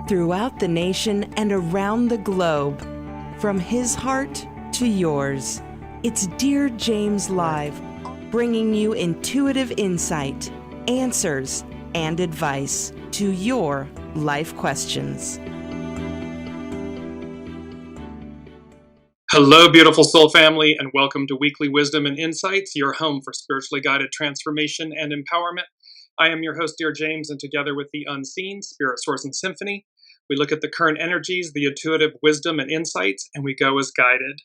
throughout the nation and around the globe. From his heart to yours, it's Dearjames Live, bringing you intuitive insight, answers, and advice to your life questions. Hello, beautiful soul family, and welcome to Weekly Wisdom and Insights, your home for spiritually guided transformation and empowerment. I am your host, Dearjames, and together with the unseen, Spirit, Source, and Symphony, we look at the current energies, the intuitive wisdom and insights, and we go as guided.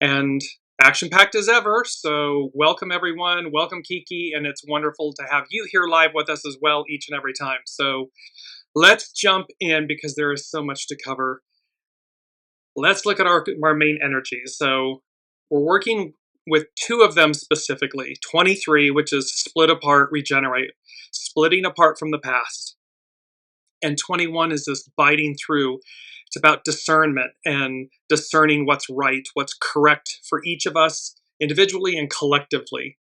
And action-packed as ever, so welcome everyone, welcome Kiki, and it's wonderful to have you here live with us as well each and every time. So let's jump in because there is so much to cover. Let's look at our main energies. So we're working with two of them specifically. 23, which is split apart, regenerate, splitting apart from the past. And 21 is this biting through. It's about discernment and discerning what's right, what's correct for each of us individually and collectively.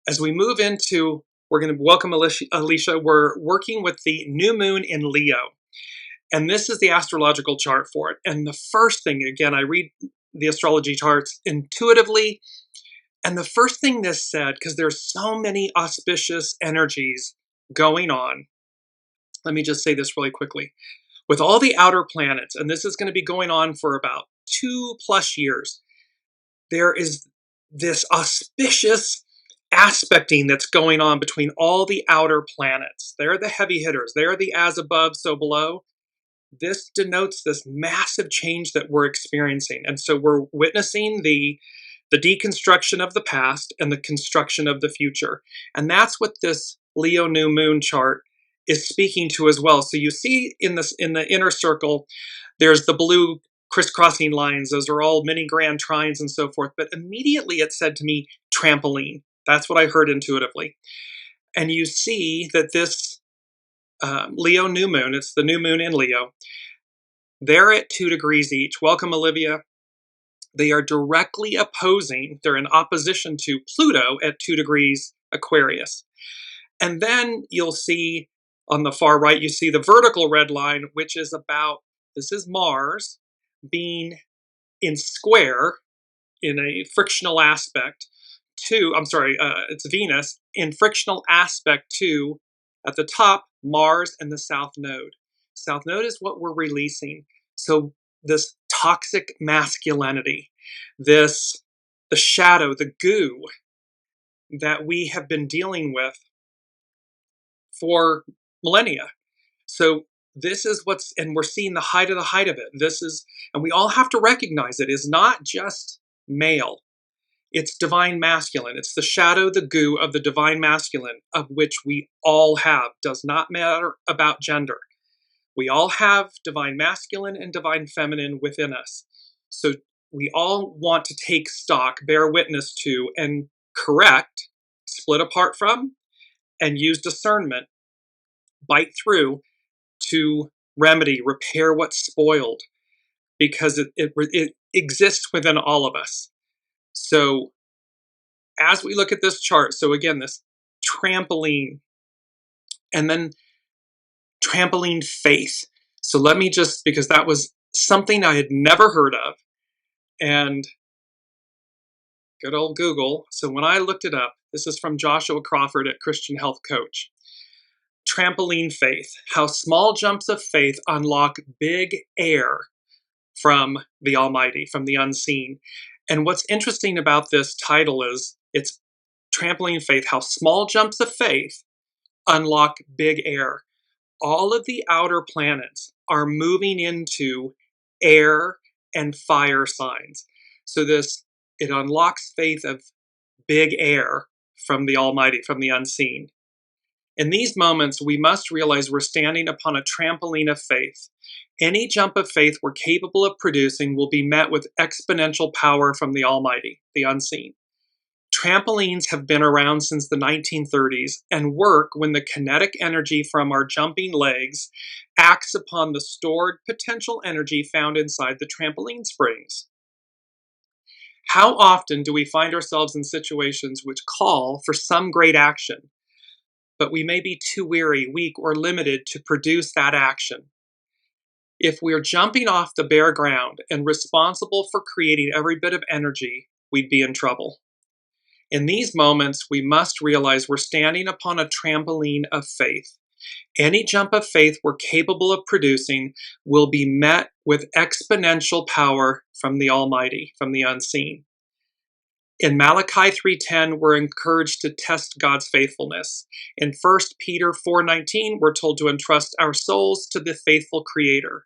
As we move into, we're going to welcome Alicia. We're working with the new moon in Leo. And this is the astrological chart for it. And the first thing, again, I read the astrology charts intuitively. And the first thing this said, because there's so many auspicious energies going on, let me just say this really quickly. With all the outer planets, and this is going to be going on for about 2+ years, there is this auspicious aspecting that's going on between all the outer planets. They're the heavy hitters. They're the as above, so below. This denotes this massive change that we're experiencing. And so we're witnessing the deconstruction of the past and the construction of the future. And that's what this Leo new moon chart is speaking to as well. So you see in the inner circle, there's the blue crisscrossing lines. Those are all mini grand trines and so forth. But immediately it said to me, trampoline. That's what I heard intuitively. And you see that this Leo new moon, it's the new moon in Leo, they're at 2 degrees each. Welcome, Olivia. They are directly opposing, they're in opposition to Pluto at 2 degrees Aquarius. And then you'll see on the far right, you see the vertical red line, which is about, this is Mars being in square in a frictional aspect to, it's Venus in frictional aspect to, at the top, Mars and the South Node. South Node is what we're releasing. So this toxic masculinity, the shadow, the goo that we have been dealing with for millennia. So this is and we're seeing the height of it. And we all have to recognize it is not just male. It's divine masculine. It's the shadow, the goo of the divine masculine, of which we all have. Does not matter about gender. We all have divine masculine and divine feminine within us. So we all want to take stock, bear witness to, and correct, split apart from, and use discernment, bite through to remedy, repair what's spoiled, because it exists within all of us. So as we look at this chart, so again, this trampoline, and then trampoline faith. So let me just, because that was something I had never heard of, and good old Google. So when I looked it up, this is from Joshua Crawford at Christian Health Coach. Trampoline faith, how small jumps of faith unlock big air from the Almighty, from the unseen. And what's interesting about this title is it's trampoline faith, how small jumps of faith unlock big air. All of the outer planets are moving into air and fire signs. So it unlocks faith of big air from the Almighty, from the unseen. In these moments, we must realize we're standing upon a trampoline of faith. Any jump of faith we're capable of producing will be met with exponential power from the Almighty, the unseen. Trampolines have been around since the 1930s and work when the kinetic energy from our jumping legs acts upon the stored potential energy found inside the trampoline springs. How often do we find ourselves in situations which call for some great action, but we may be too weary, weak, or limited to produce that action? If we're jumping off the bare ground and responsible for creating every bit of energy, we'd be in trouble. In these moments, we must realize we're standing upon a trampoline of faith. Any jump of faith we're capable of producing will be met with exponential power from the Almighty, from the unseen. In Malachi 3:10, we're encouraged to test God's faithfulness. In 1 Peter 4:19, we're told to entrust our souls to the faithful Creator.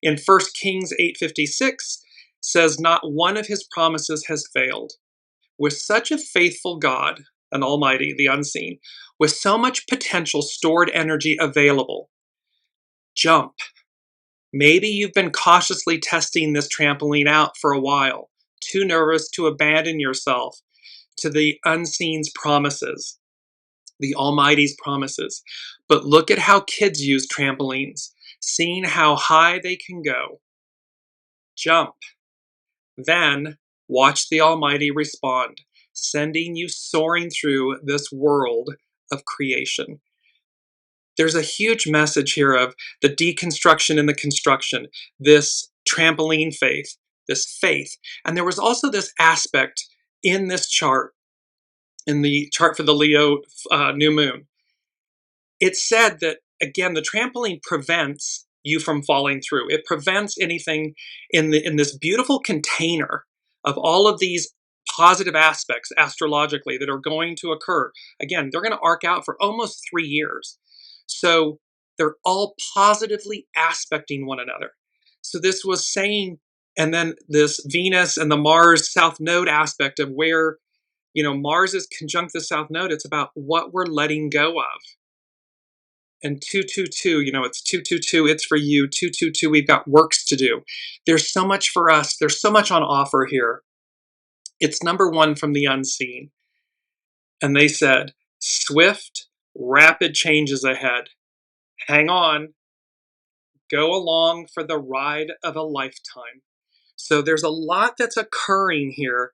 In 1 Kings 8:56 says, not one of his promises has failed. With such a faithful God, an Almighty, the unseen, with so much potential stored energy available, jump. Maybe you've been cautiously testing this trampoline out for a while, too nervous to abandon yourself to the unseen's promises, the Almighty's promises. But look at how kids use trampolines, seeing how high they can go. Jump. Then watch the Almighty respond, sending you soaring through this world of creation. There's a huge message here of the deconstruction and the construction, this trampoline faith, this faith. And there was also this aspect in this chart, in the chart for the Leo new moon. It said that, again, the trampoline prevents you from falling through. It prevents anything in this beautiful container of all of these positive aspects astrologically that are going to occur. Again, they're going to arc out for almost 3 years. So they're all positively aspecting one another. So this was saying, and then this Venus and the Mars South Node aspect of where, Mars is conjunct the South Node. It's about what we're letting go of. And 222, it's 222, it's for you. 222, we've got works to do. There's so much for us. There's so much on offer here. It's number one from the unseen. And they said, swift, rapid changes ahead. Hang on. Go along for the ride of a lifetime. So there's a lot that's occurring here.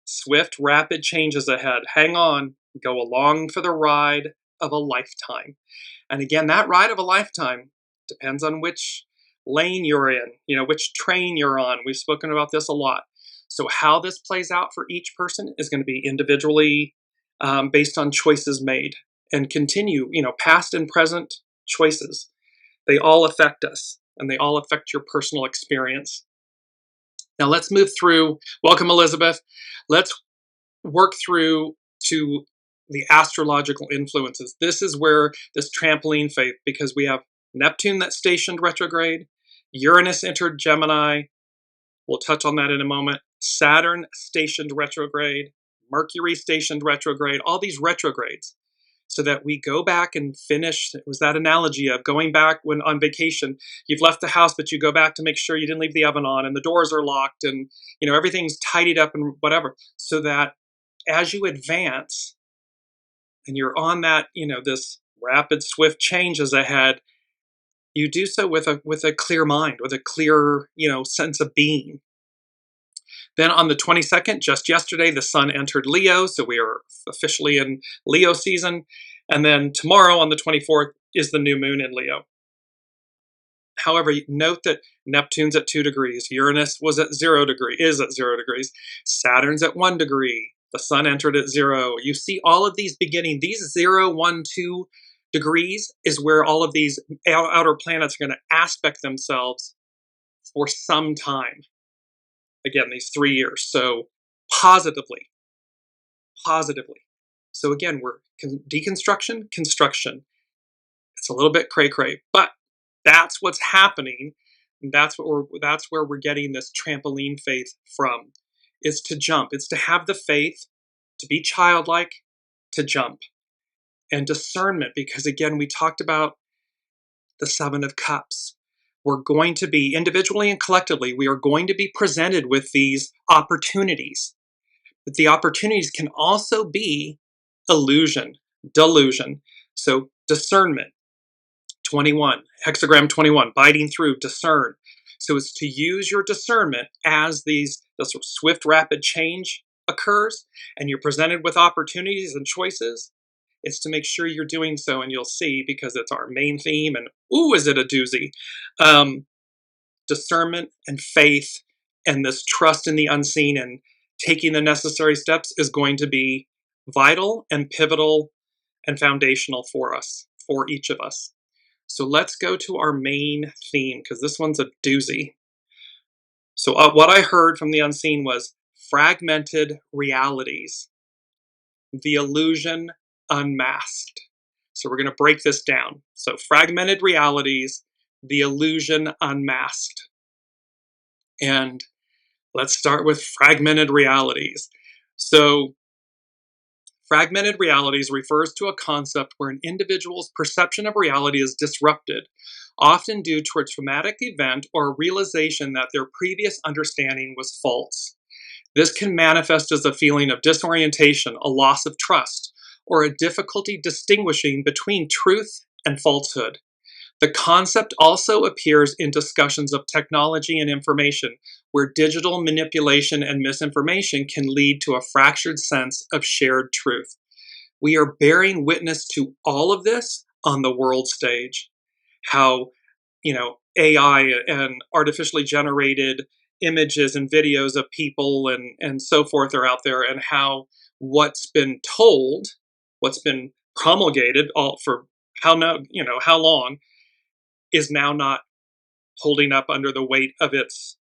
Swift, rapid changes ahead. Hang on. Go along for the ride of a lifetime. And again, that ride of a lifetime depends on which lane you're in, which train you're on. We've spoken about this a lot. So how this plays out for each person is going to be individually based on choices made and continue, past and present choices. They all affect us and they all affect your personal experience. Now let's move through. Welcome, Elizabeth. Let's work through to the astrological influences. This is where this trampoline faith, because we have Neptune that's stationed retrograde, Uranus entered Gemini. We'll touch on that in a moment. Saturn stationed retrograde, Mercury stationed retrograde, all these retrogrades. So that we go back and finish. It was that analogy of going back when on vacation, you've left the house, but you go back to make sure you didn't leave the oven on and the doors are locked and, everything's tidied up and whatever. So that as you advance and you're on that, this rapid, swift changes ahead, you do so with a clear mind, with a clear, sense of being. Then on the 22nd, just yesterday, the sun entered Leo, so we are officially in Leo season. And then tomorrow on the 24th is the new moon in Leo. However, note that Neptune's at 2 degrees, Uranus is at 0 degrees, Saturn's at 1 degree, the sun entered at 0. You see all of these beginning, these 0, 1, 2 degrees is where all of these outer planets are going to aspect themselves for some time. Again, these 3 years. So positively. So again, we're deconstruction, construction. It's a little bit cray-cray, but that's what's happening. And that's where we're getting this trampoline faith from. Is to jump. It's to have the faith, to be childlike, to jump. And discernment, because again, we talked about the 7 of Cups. We're going to be, individually and collectively, we are going to be presented with these opportunities. But the opportunities can also be illusion, delusion. So discernment, 21, hexagram 21, biting through, discern. So it's to use your discernment as this swift, rapid change occurs, and you're presented with opportunities and choices. It's to make sure you're doing so, and you'll see, because it's our main theme, and ooh, is it a doozy. Discernment and faith and this trust in the unseen and taking the necessary steps is going to be vital and pivotal and foundational for us, for each of us. So let's go to our main theme, because this one's a doozy. So what I heard from the unseen was fragmented realities, the illusion unmasked. So we're going to break this down. So fragmented realities, the illusion unmasked. And let's start with fragmented realities. So fragmented realities refers to a concept where an individual's perception of reality is disrupted, often due to a traumatic event or a realization that their previous understanding was false. This can manifest as a feeling of disorientation, a loss of trust, or a difficulty distinguishing between truth and falsehood. The concept also appears in discussions of technology and information, where digital manipulation and misinformation can lead to a fractured sense of shared truth. We are bearing witness to all of this on the world stage. How, AI and artificially generated images and videos of people and so forth are out there, and how what's been told, what's been promulgated all for how long, is now not holding up under the weight of its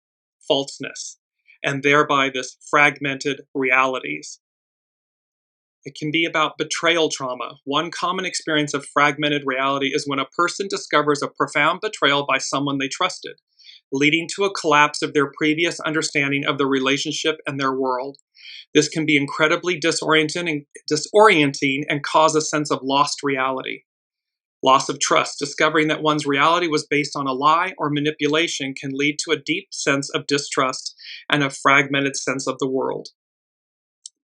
falseness, and thereby this fragmented realities. It can be about betrayal trauma. One common experience of fragmented reality is when a person discovers a profound betrayal by someone they trusted, leading to a collapse of their previous understanding of the relationship and their world. This can be incredibly disorienting and cause a sense of lost reality. Loss of trust. Discovering that one's reality was based on a lie or manipulation can lead to a deep sense of distrust and a fragmented sense of the world.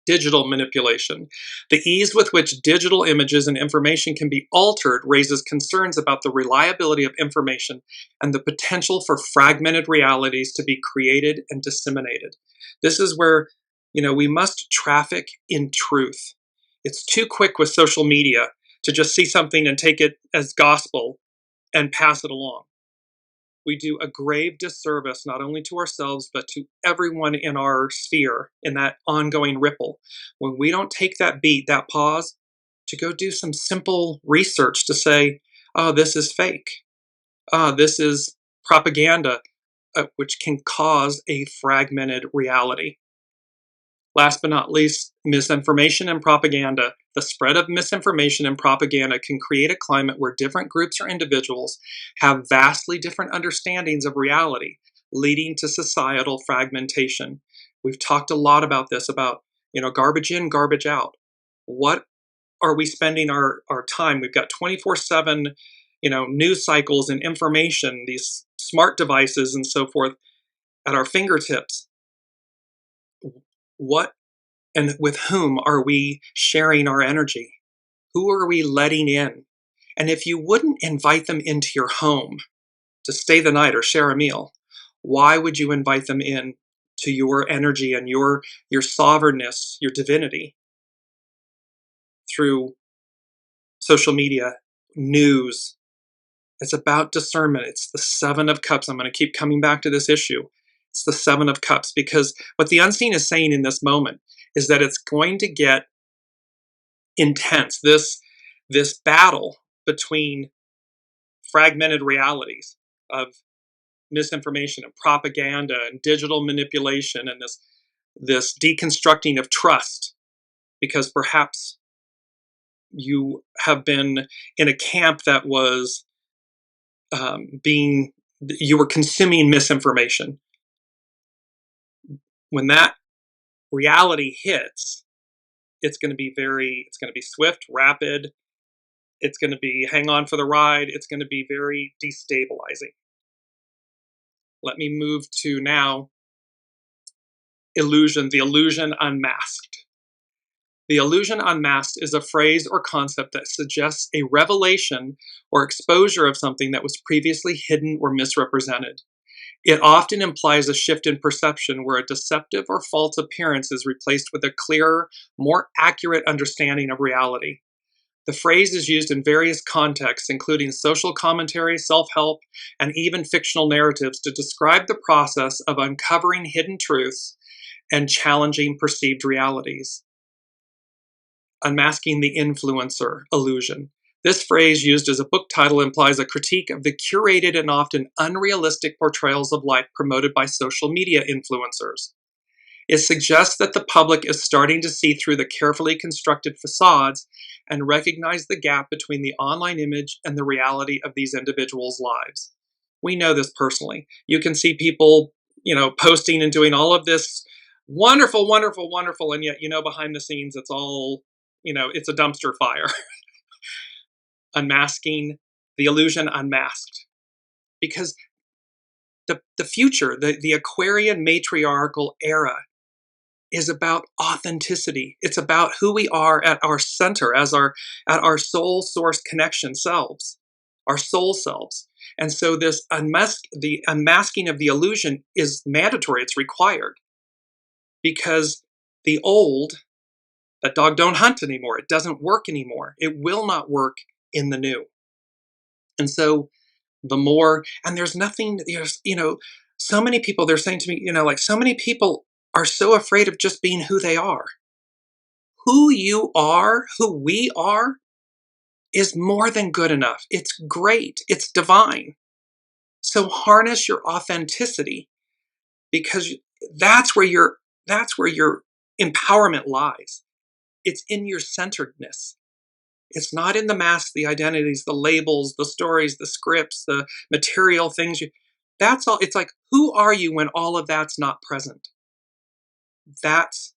Digital manipulation. The ease with which digital images and information can be altered raises concerns about the reliability of information and the potential for fragmented realities to be created and disseminated. This is where, we must traffic in truth. It's too quick with social media to just see something and take it as gospel and pass it along. We do a grave disservice not only to ourselves, but to everyone in our sphere in that ongoing ripple. When we don't take that beat, that pause, to go do some simple research to say, oh, this is fake. This is propaganda, which can cause a fragmented reality. Last but not least, misinformation and propaganda. The spread of misinformation and propaganda can create a climate where different groups or individuals have vastly different understandings of reality, leading to societal fragmentation. We've talked a lot about this, about, garbage in, garbage out. What are we spending our time? We've got 24/7, news cycles and information, these smart devices and so forth at our fingertips. What and with whom are we sharing our energy? Who are we letting in? And if you wouldn't invite them into your home to stay the night or share a meal, why would you invite them in to your energy and your sovereignness, your divinity, through social media, news? It's about discernment. It's the Seven of Cups. I'm going to keep coming back to this issue. It's the Seven of Cups, because what the unseen is saying in this moment is that it's going to get intense. This battle between fragmented realities of misinformation and propaganda and digital manipulation, and this deconstructing of trust, because perhaps you have been in a camp that was you were consuming misinformation. When that reality hits, it's going to be swift, rapid. It's going to be hang on for the ride. It's going to be very destabilizing. Let me move to now illusion, the illusion unmasked. The illusion unmasked is a phrase or concept that suggests a revelation or exposure of something that was previously hidden or misrepresented. It often implies a shift in perception where a deceptive or false appearance is replaced with a clearer, more accurate understanding of reality. The phrase is used in various contexts, including social commentary, self-help, and even fictional narratives to describe the process of uncovering hidden truths and challenging perceived realities. Unmasking the influencer illusion. This phrase, used as a book title, implies a critique of the curated and often unrealistic portrayals of life promoted by social media influencers. It suggests that the public is starting to see through the carefully constructed facades and recognize the gap between the online image and the reality of these individuals' lives. We know this personally. You can see people, posting and doing all of this wonderful, wonderful, wonderful, and yet, behind the scenes, it's all, it's a dumpster fire. Unmasking the illusion, unmasked. Because the future, the Aquarian matriarchal era, is about authenticity. It's about who we are at our center, at our soul source connection selves, our soul selves. And so the unmasking of the illusion is mandatory. It's required, because the old, that dog don't hunt anymore. It doesn't work anymore. It will not work in the new. And so there's so many people, they're saying to me, so many people are so afraid of just being who they are. Who you are, who we are, is more than good enough. It's great. It's divine. So harness your authenticity, because that's where your empowerment lies. It's in your centeredness. It's not in the masks, the identities, the labels, the stories, the scripts, the material things. That's all. It's like, who are you when all of that's not present? That's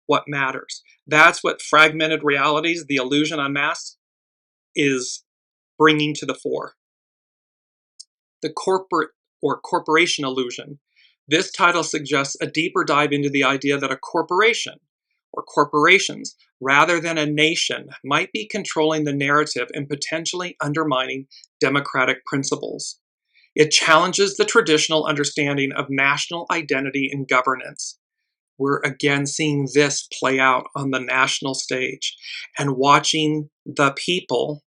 what matters. That's what Fragmented Realities, the illusion unmasked, is bringing to the fore. The corporate or corporation illusion. This title suggests a deeper dive into the idea that a corporation or corporations, rather than a nation, might be controlling the narrative and potentially undermining democratic principles. It challenges the traditional understanding of national identity and governance. We're again seeing this play out on the national stage and watching the people,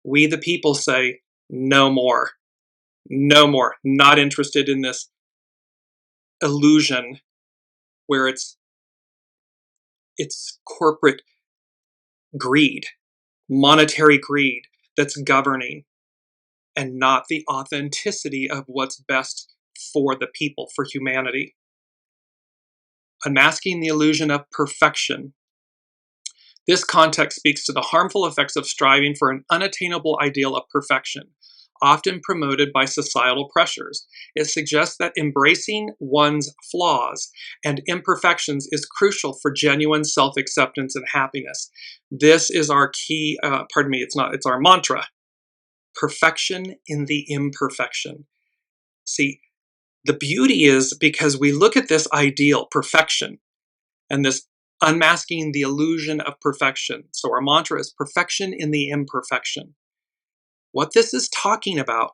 we the people, say, no more, no more, not interested in this illusion where it's corporate greed, monetary greed that's governing, and not the authenticity of what's best for the people, for humanity. Unmasking the illusion of perfection. This context speaks to the harmful effects of striving for an unattainable ideal of perfection, often promoted by societal pressures. It suggests that embracing one's flaws and imperfections is crucial for genuine self-acceptance and happiness. This is our key, it's our mantra. Perfection in the imperfection. See, the beauty is, because we look at this ideal, perfection, and this unmasking the illusion of perfection. So our mantra is perfection in the imperfection. What this is talking about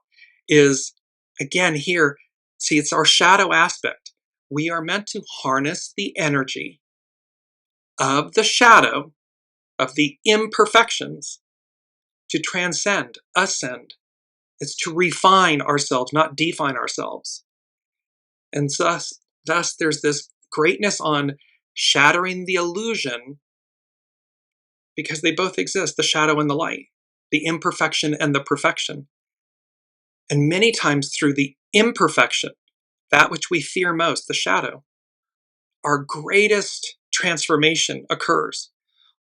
is, again here, see, it's our shadow aspect. We are meant to harness the energy of the shadow, of the imperfections, to transcend, ascend. It's to refine ourselves, not define ourselves. And thus there's this greatness on shattering the illusion, because they both exist, the shadow and the light, the imperfection and the perfection. And many times through the imperfection, that which we fear most, the shadow, our greatest transformation occurs.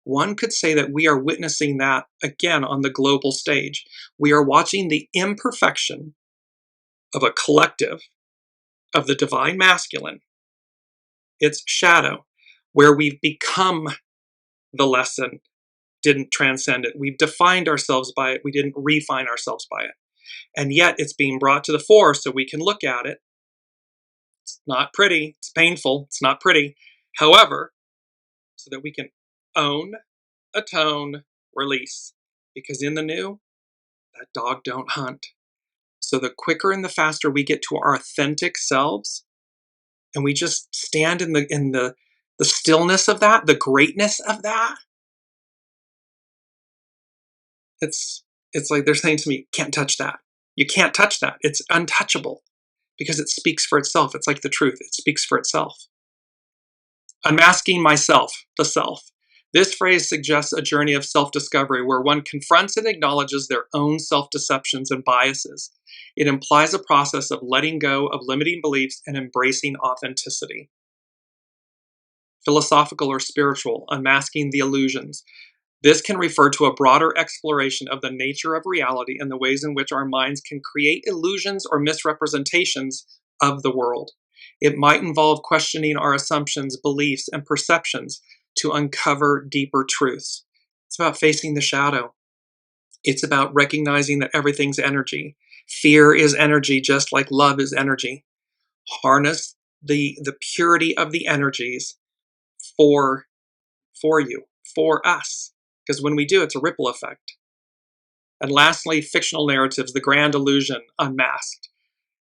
One could say that we are witnessing that again on the global stage. We are watching the imperfection of a collective, of the divine masculine, its shadow, where we've become the lesson, didn't transcend it. We've defined ourselves by it. We didn't refine ourselves by it. And yet it's being brought to the fore so we can look at it. It's not pretty. It's painful. It's not pretty. However, so that we can own, atone, release. Because in the new, that dog don't hunt. So the quicker and the faster we get to our authentic selves, and we just stand in the stillness of that, the greatness of that, It's like they're saying to me, can't touch that. You can't touch that. It's untouchable because it speaks for itself. It's like the truth. It speaks for itself. Unmasking myself, the self. This phrase suggests a journey of self-discovery where one confronts and acknowledges their own self-deceptions and biases. It implies a process of letting go of limiting beliefs and embracing authenticity. Philosophical or spiritual, unmasking the illusions. This can refer to a broader exploration of the nature of reality and the ways in which our minds can create illusions or misrepresentations of the world. It might involve questioning our assumptions, beliefs, and perceptions to uncover deeper truths. It's about facing the shadow. It's about recognizing that everything's energy. Fear is energy, just like love is energy. Harness the purity of the energies for you, for us. Because when we do, it's a ripple effect. And lastly, fictional narratives, the grand illusion, unmasked.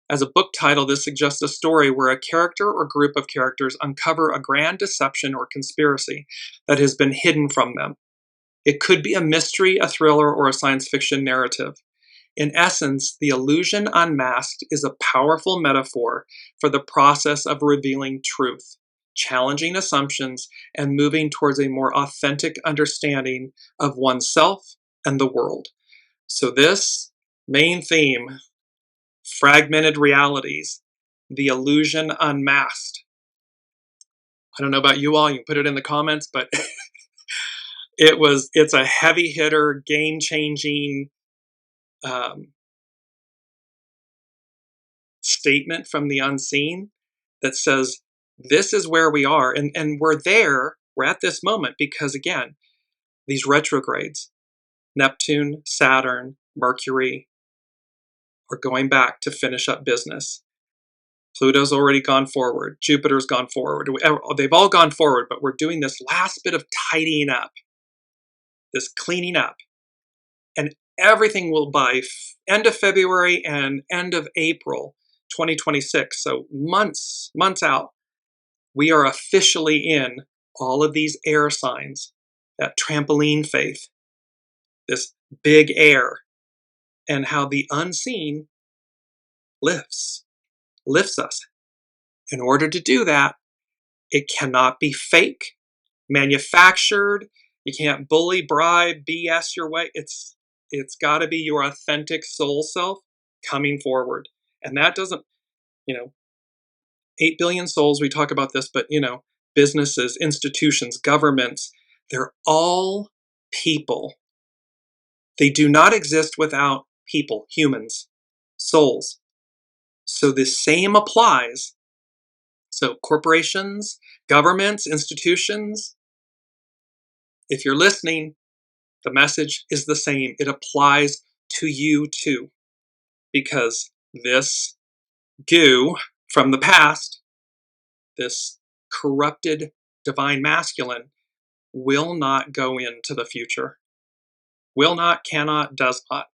As a book title, this suggests a story where a character or group of characters uncover a grand deception or conspiracy that has been hidden from them. It could be a mystery, a thriller, or a science fiction narrative. In essence, the illusion unmasked is a powerful metaphor for the process of revealing truth, challenging assumptions, and moving towards a more authentic understanding of oneself and the world. So this main theme, fragmented realities, the illusion unmasked. I don't know about you all, you can put it in the comments, but it's a heavy hitter, game-changing statement from the unseen that says, this is where we are, and we're at this moment because, again, these retrogrades, Neptune, Saturn, Mercury, are going back to finish up business. Pluto's already gone forward. Jupiter's gone forward. They've all gone forward, but we're doing this last bit of tidying up, this cleaning up. And everything will, by end of February and end of April 2026, so months out, we are officially in all of these air signs, that trampoline faith, this big air, and how the unseen lifts us. In order to do that, it cannot be fake, manufactured. You can't bully, bribe, BS your way. It's got to be your authentic soul self coming forward. And that doesn't, 8 billion souls, we talk about this, but, businesses, institutions, governments, they're all people. They do not exist without people, humans, souls. So the same applies. So corporations, governments, institutions, if you're listening, the message is the same. It applies to you too. Because this goo from the past, this corrupted divine masculine, will not go into the future. Will not, cannot, does not.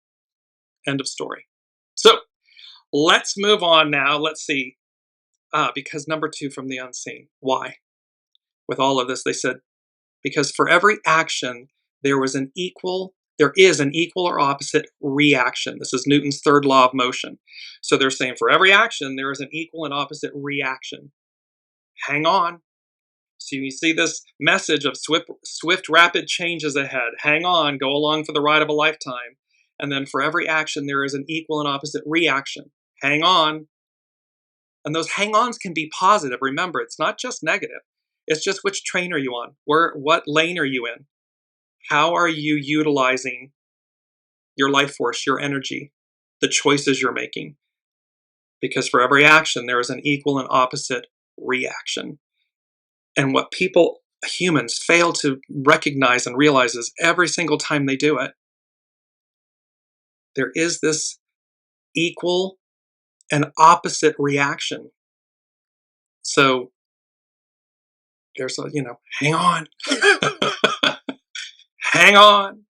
End of story. So let's move on now. Let's see. Because number 2 from the unseen. Why? With all of this, they said, because for every action, there is an equal or opposite reaction. This is Newton's third law of motion. So they're saying for every action, there is an equal and opposite reaction. Hang on. So you see this message of swift, rapid changes ahead. Hang on, go along for the ride of a lifetime. And then for every action, there is an equal and opposite reaction. Hang on. And those hang-ons can be positive. Remember, it's not just negative. It's just which train are you on? What lane are you in? How are you utilizing your life force, your energy, the choices you're making? Because for every action, there is an equal and opposite reaction. And what humans, fail to recognize and realize is every single time they do it, there is this equal and opposite reaction. So there's hang on. Hang on.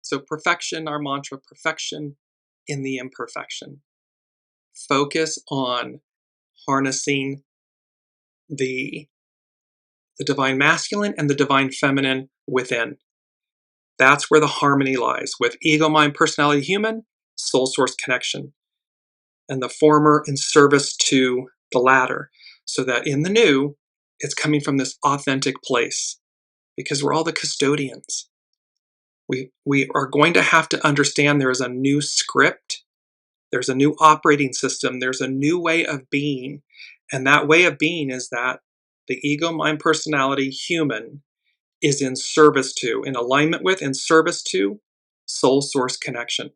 So perfection, our mantra, perfection in the imperfection. Focus on harnessing the divine masculine and the divine feminine within. That's where the harmony lies with ego, mind, personality, human, soul source connection, and the former in service to the latter, so that in the new, it's coming from this authentic place, because we're all the custodians. We are going to have to understand there is a new script, there's a new operating system, there's a new way of being, and that way of being is that the ego, mind, personality, human is in service to, in alignment with, in service to soul source connection,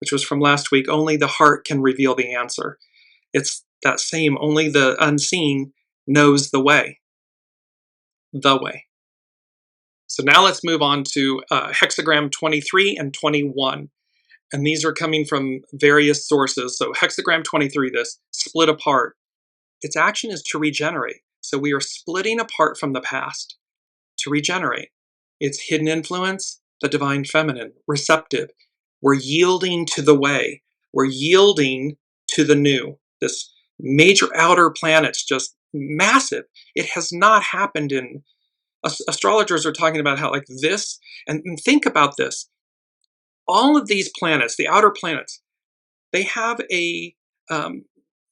which was from last week. Only the heart can reveal the answer. It's that same, only the unseen knows the way. The way. So now let's move on to hexagram 23 and 21. And these are coming from various sources. So hexagram 23, this split apart. Its action is to regenerate. So we are splitting apart from the past to regenerate. It's hidden influence, the divine feminine, receptive. We're yielding to the way. We're yielding to the new. This major outer planet's just massive. It has not happened in, astrologers are talking about how like this, and think about this. All of these planets, the outer planets, they have a,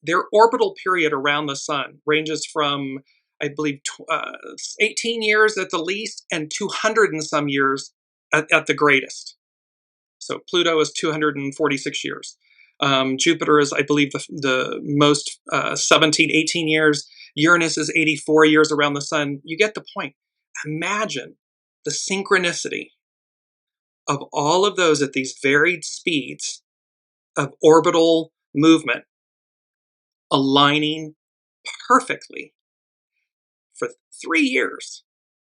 their orbital period around the sun ranges from, I believe, 18 years at the least and 200 and some years at the greatest. So Pluto is 246 years. Jupiter is, I believe, the most 17, 18 years. Uranus is 84 years around the sun. You get the point. Imagine the synchronicity of all of those at these varied speeds of orbital movement aligning perfectly for 3 years,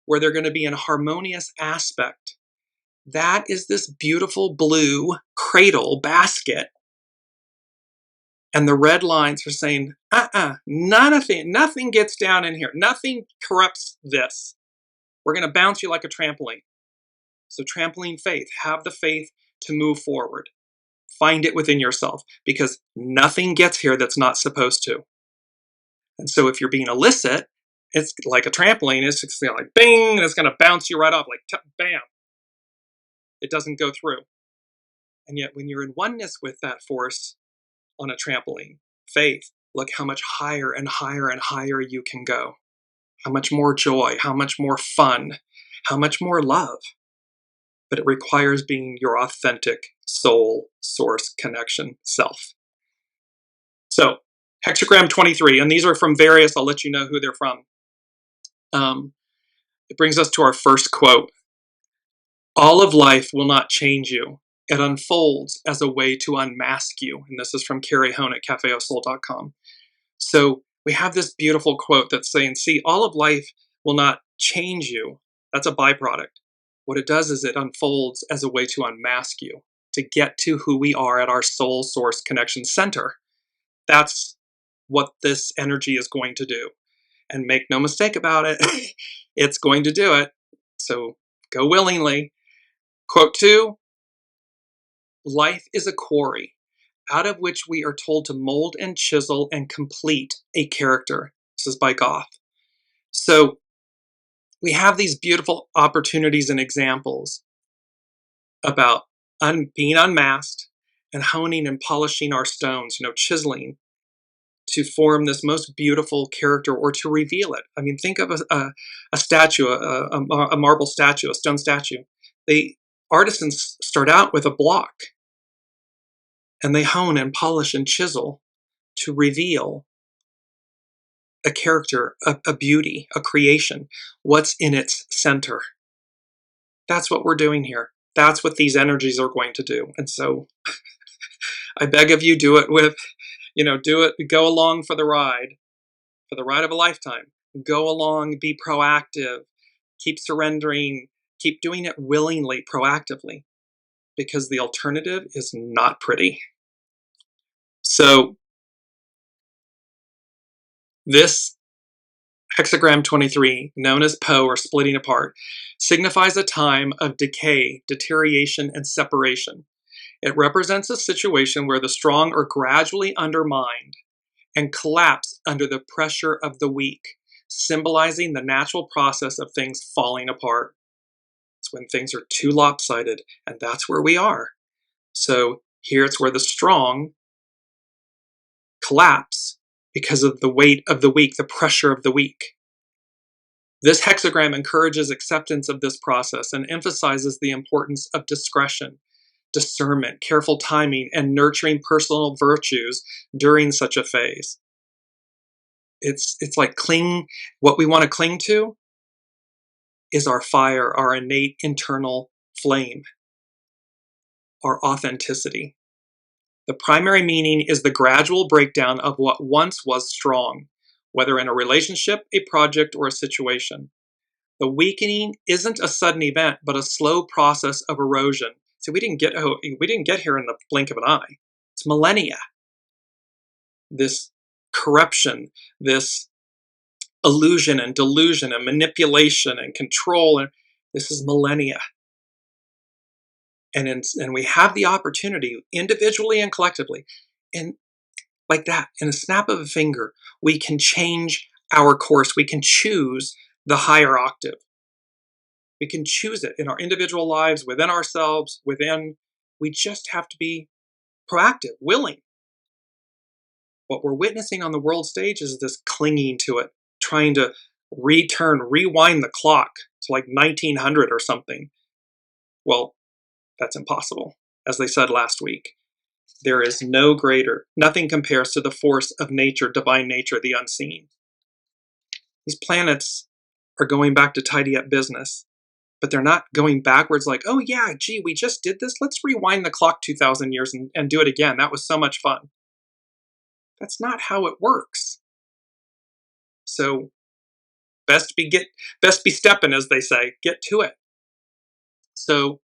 where they're going to be in a harmonious aspect. That is this beautiful blue cradle basket. And the red lines are saying, nothing gets down in here. Nothing corrupts this. We're going to bounce you like a trampoline. So trampoline faith, have the faith to move forward. Find it within yourself, because nothing gets here that's not supposed to. And so if you're being illicit, it's like a trampoline. It's just like bing, and it's going to bounce you right off, like bam. It doesn't go through. And yet when you're in oneness with that force on a trampoline, faith, look how much higher and higher and higher you can go. How much more joy, how much more fun, how much more love. But it requires being your authentic soul source connection self. So hexagram 23, and these are from various, I'll let you know who they're from. It brings us to our first quote. All of life will not change you. It unfolds as a way to unmask you. And this is from Carrie Hone at cafeosoul.com. So we have this beautiful quote that's saying, see, all of life will not change you. That's a byproduct. What it does is it unfolds as a way to unmask you, to get to who we are at our soul source connection center. That's what this energy is going to do. And make no mistake about it, it's going to do it. So go willingly. Quote 2, life is a quarry out of which we are told to mold and chisel and complete a character. This is by Goth. So we have these beautiful opportunities and examples about being unmasked and honing and polishing our stones, chiseling to form this most beautiful character or to reveal it. I mean, think of a statue, a marble statue, a stone statue. Artisans start out with a block and they hone and polish and chisel to reveal a character, a beauty, a creation, what's in its center. That's what we're doing here. That's what these energies are going to do. And so I beg of you, do it with, go along for the ride of a lifetime. Go along, be proactive, keep surrendering, keep doing it willingly, proactively, because the alternative is not pretty. So this hexagram 23, known as Po or splitting apart, signifies a time of decay, deterioration, and separation. It represents a situation where the strong are gradually undermined and collapse under the pressure of the weak, symbolizing the natural process of things falling apart. It's when things are too lopsided, and that's where we are. So here it's where the strong collapse because of the weight of the weak, the pressure of the weak. This hexagram encourages acceptance of this process and emphasizes the importance of discretion, discernment, careful timing, and nurturing personal virtues during such a phase. It's like what we want to cling to is our fire, our innate internal flame, our authenticity. The primary meaning is the gradual breakdown of what once was strong, whether in a relationship, a project, or a situation. The weakening isn't a sudden event, but a slow process of erosion. See, we didn't get here in the blink of an eye. It's millennia. This corruption, this illusion and delusion and manipulation and control, and this is millennia. And we have the opportunity, individually and collectively, and like that, in a snap of a finger, we can change our course. We can choose the higher octave. We can choose it in our individual lives, within ourselves, we just have to be proactive, willing. What we're witnessing on the world stage is this clinging to it, trying to rewind the clock to like 1900 or something. Well, that's impossible. As they said last week, there is nothing compares to the force of nature, divine nature, the unseen. These planets are going back to tidy up business, but they're not going backwards like, oh yeah, gee, we just did this. Let's rewind the clock 2,000 years and do it again. That was so much fun. That's not how it works. So best be stepping, as they say, get to it. So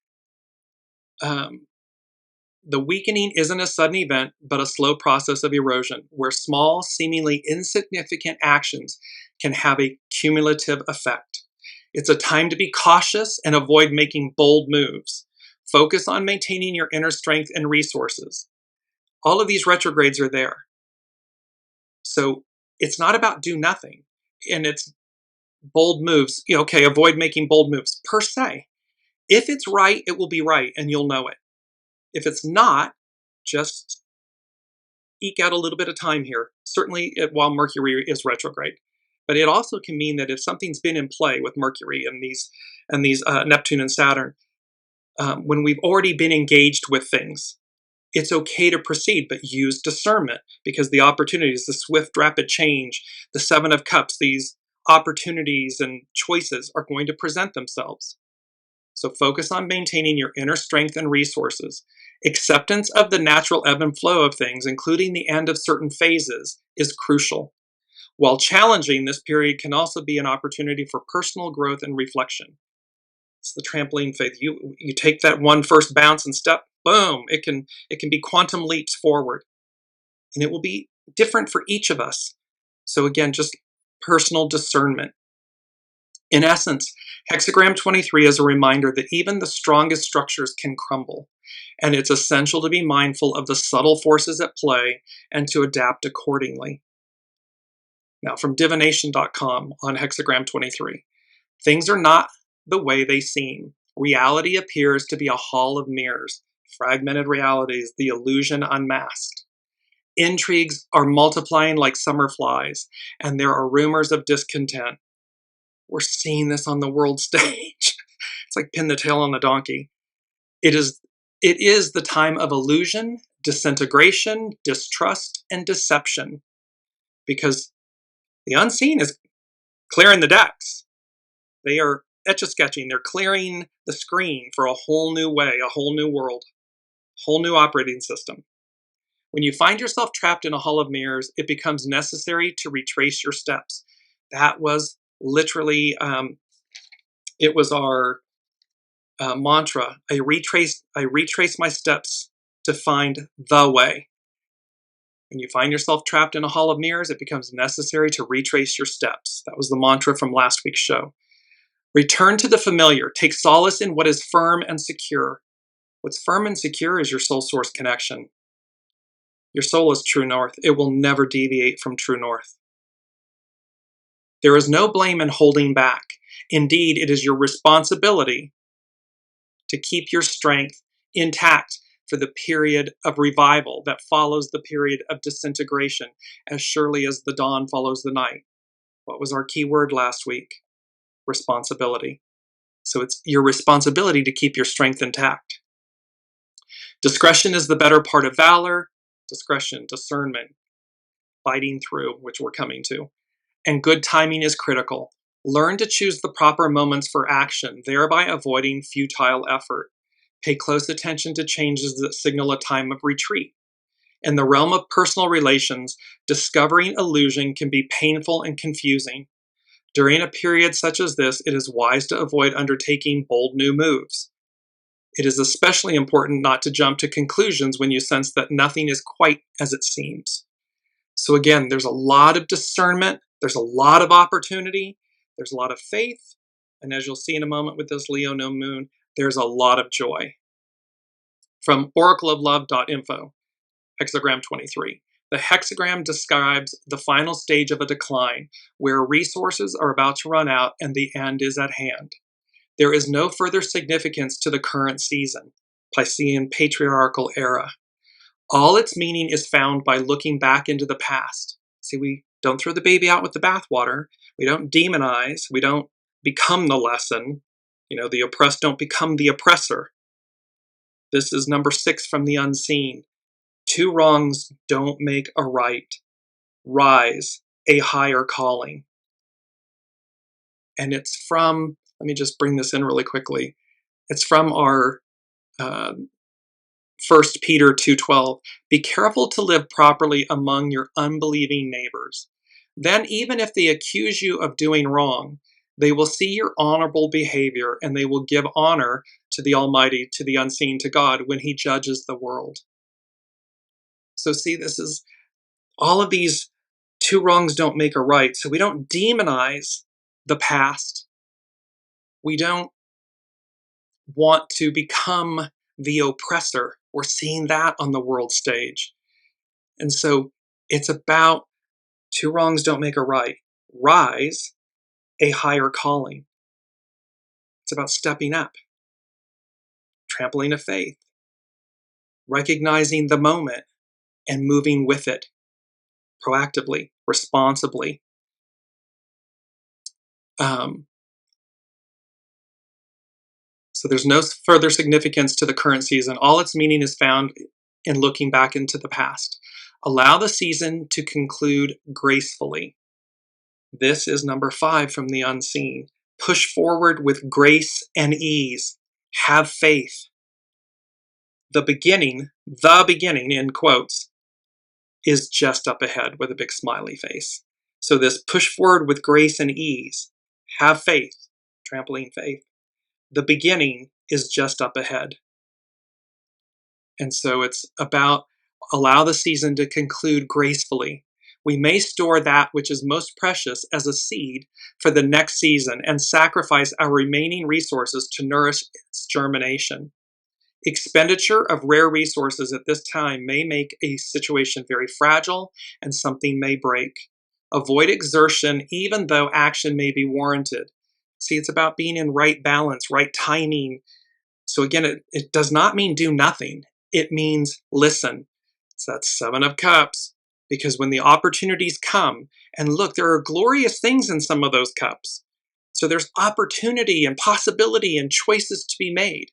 the weakening isn't a sudden event, but a slow process of erosion, where small, seemingly insignificant actions can have a cumulative effect. It's a time to be cautious and avoid making bold moves. Focus on maintaining your inner strength and resources. All of these retrogrades are there. So it's not about do nothing, and it's bold moves. Okay, avoid making bold moves per se. If it's right, it will be right, and you'll know it. If it's not, just eke out a little bit of time here, certainly while Mercury is retrograde. But it also can mean that if something's been in play with Mercury and these Neptune and Saturn, when we've already been engaged with things, it's okay to proceed, but use discernment, because the opportunities, the swift, rapid change, the Seven of Cups, these opportunities and choices are going to present themselves. So focus on maintaining your inner strength and resources. Acceptance of the natural ebb and flow of things, including the end of certain phases, is crucial. While challenging, this period can also be an opportunity for personal growth and reflection. It's the trampoline phase. You take that one first bounce and step, boom, it can be quantum leaps forward. And it will be different for each of us. So again, just personal discernment. In essence, hexagram 23 is a reminder that even the strongest structures can crumble, and it's essential to be mindful of the subtle forces at play and to adapt accordingly. Now, from divination.com on hexagram 23, things are not the way they seem. Reality appears to be a hall of mirrors, fragmented realities, the illusion unmasked. Intrigues are multiplying like summer flies, and there are rumors of discontent. We're seeing this on the world stage. It's like pin the tail on the donkey. It is the time of illusion, disintegration, distrust, and deception, because the unseen is clearing the decks. They are etch-a-sketching. They're clearing the screen for a whole new way, a whole new world, whole new operating system. When you find yourself trapped in a hall of mirrors, it becomes necessary to retrace your steps. That was literally, it was our mantra. I retrace my steps to find the way. When you find yourself trapped in a hall of mirrors, it becomes necessary to retrace your steps. That was the mantra from last week's show. Return to the familiar. Take solace in what is firm and secure. What's firm and secure is your soul source connection. Your soul is true north. It will never deviate from true north. There is no blame in holding back. Indeed, it is your responsibility to keep your strength intact for the period of revival that follows the period of disintegration, as surely as the dawn follows the night. What was our key word last week? Responsibility. So it's your responsibility to keep your strength intact. Discretion is the better part of valor. Discretion, discernment, fighting through, which we're coming to. And good timing is critical. Learn to choose the proper moments for action, thereby avoiding futile effort. Pay close attention to changes that signal a time of retreat. In the realm of personal relations, discovering illusion can be painful and confusing. During a period such as this, it is wise to avoid undertaking bold new moves. It is especially important not to jump to conclusions when you sense that nothing is quite as it seems. So again, there's a lot of discernment, there's a lot of opportunity, there's a lot of faith, and as you'll see in a moment with this Leo no moon, there's a lot of joy. From oracleoflove.info, hexagram 23. The hexagram describes the final stage of a decline, where resources are about to run out and the end is at hand. There is no further significance to the current season, Piscean patriarchal era. All its meaning is found by looking back into the past. See, we don't throw the baby out with the bathwater. We don't demonize. We don't become the lesson. The oppressed don't become the oppressor. This is number 6 from the unseen. 2 wrongs don't make a right. Rise, a higher calling. And it's from, let me just bring this in really quickly. It's from our 1 Peter 2:12. Be careful to live properly among your unbelieving neighbors. Then even if they accuse you of doing wrong, they will see your honorable behavior and they will give honor to the Almighty, to the unseen, to God, when He judges the world. So see, this is all of these 2 wrongs don't make a right. So we don't demonize the past. We don't want to become the oppressor. We're seeing that on the world stage. And so it's about 2 wrongs don't make a right. Rise, a higher calling. It's about stepping up, trampoline of faith, recognizing the moment and moving with it proactively, responsibly. So there's no further significance to the current season. All its meaning is found in looking back into the past. Allow the season to conclude gracefully. This is number 5 from the unseen. Push forward with grace and ease. Have faith. The beginning, in quotes, is just up ahead with a big smiley face. So this push forward with grace and ease. Have faith. Trampoline faith. The beginning is just up ahead. And so it's about allow the season to conclude gracefully. We may store that which is most precious as a seed for the next season and sacrifice our remaining resources to nourish its germination. Expenditure of rare resources at this time may make a situation very fragile and something may break. Avoid exertion even though action may be warranted. See, it's about being in right balance, right timing. So again, it does not mean do nothing. It means listen. It's that 7 of Cups. Because when the opportunities come, and look, there are glorious things in some of those cups. So there's opportunity and possibility and choices to be made.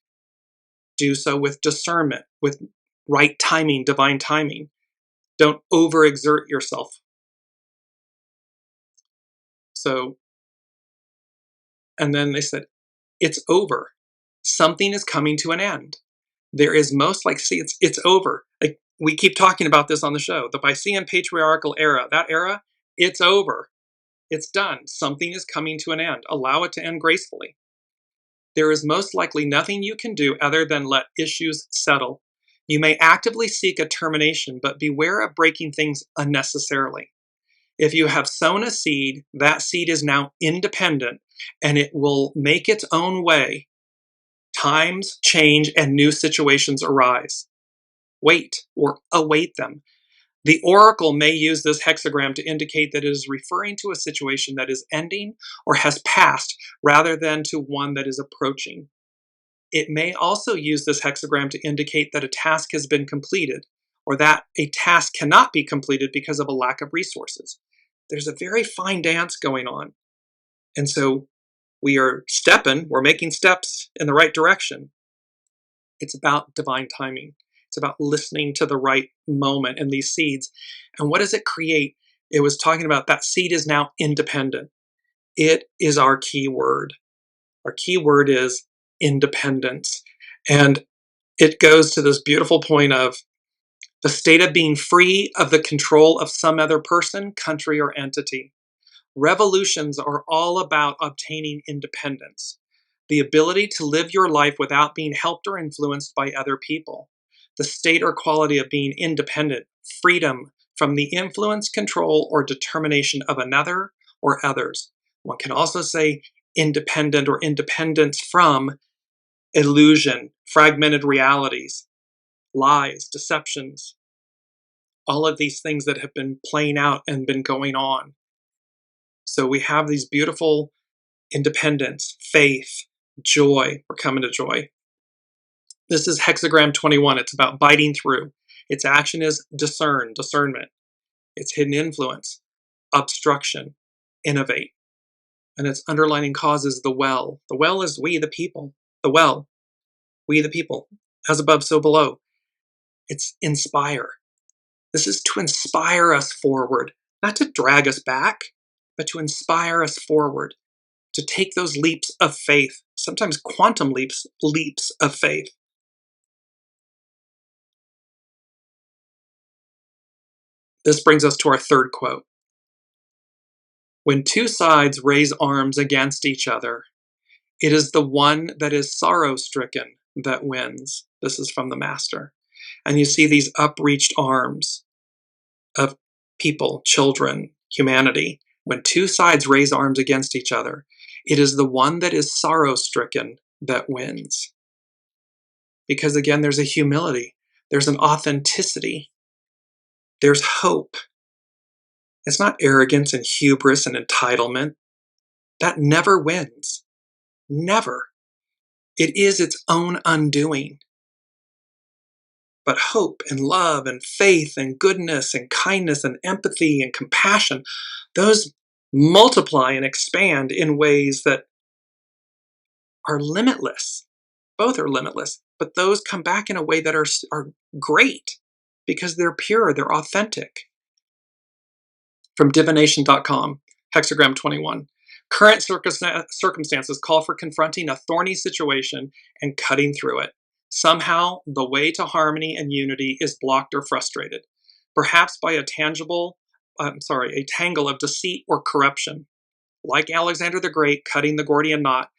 Do so with discernment, with right timing, divine timing. Don't overexert yourself. So, and then they said, it's over. Something is coming to an end. There is most like, see, it's over. Like we keep talking about this on the show. The Piscean patriarchal era, that era, it's over. It's done. Something is coming to an end. Allow it to end gracefully. There is most likely nothing you can do other than let issues settle. You may actively seek a termination, but beware of breaking things unnecessarily. If you have sown a seed, that seed is now independent and it will make its own way. Times change and new situations arise. Wait or await them. The oracle may use this hexagram to indicate that it is referring to a situation that is ending or has passed rather than to one that is approaching. It may also use this hexagram to indicate that a task has been completed, or that a task cannot be completed because of a lack of resources. There's a very fine dance going on. And so we're making steps in the right direction. It's about divine timing. It's about listening to the right moment in these seeds. And what does it create? It was talking about that seed is now independent. It is our key word. Our key word is independence. And it goes to this beautiful point of the state of being free of the control of some other person, country, or entity. Revolutions are all about obtaining independence, the ability to live your life without being helped or influenced by other people, the state or quality of being independent, freedom from the influence, control, or determination of another or others. One can also say independent or independence from illusion, fragmented realities, lies, deceptions, all of these things that have been playing out and been going on. So we have these beautiful independence, faith, joy. We're coming to joy. This is hexagram 21. It's about biting through. Its action is discernment. Its hidden influence, obstruction, innovate. And its underlining cause is the well. The well is we, the people. The well, we, the people. As above, so below. It's inspire. This is to inspire us forward, not to drag us back, but to inspire us forward, to take those leaps of faith, sometimes quantum leaps of faith. This brings us to our third quote. When two sides raise arms against each other, it is the one that is sorrow-stricken that wins. This is from the Master. And you see these upreached arms of people, children, humanity. When two sides raise arms against each other, it is the one that is sorrow-stricken that wins. Because again, there's a humility, there's an authenticity, there's hope. It's not arrogance and hubris and entitlement. That never wins. Never. It is its own undoing. But hope and love and faith and goodness and kindness and empathy and compassion, those multiply and expand in ways that are limitless. Both are limitless, but those come back in a way that are great because they're pure, they're authentic. From divination.com, hexagram 21. Current circumstances call for confronting a thorny situation and cutting through it. Somehow, the way to harmony and unity is blocked or frustrated, perhaps by a tangle of deceit or corruption. Like Alexander the Great cutting the Gordian knot,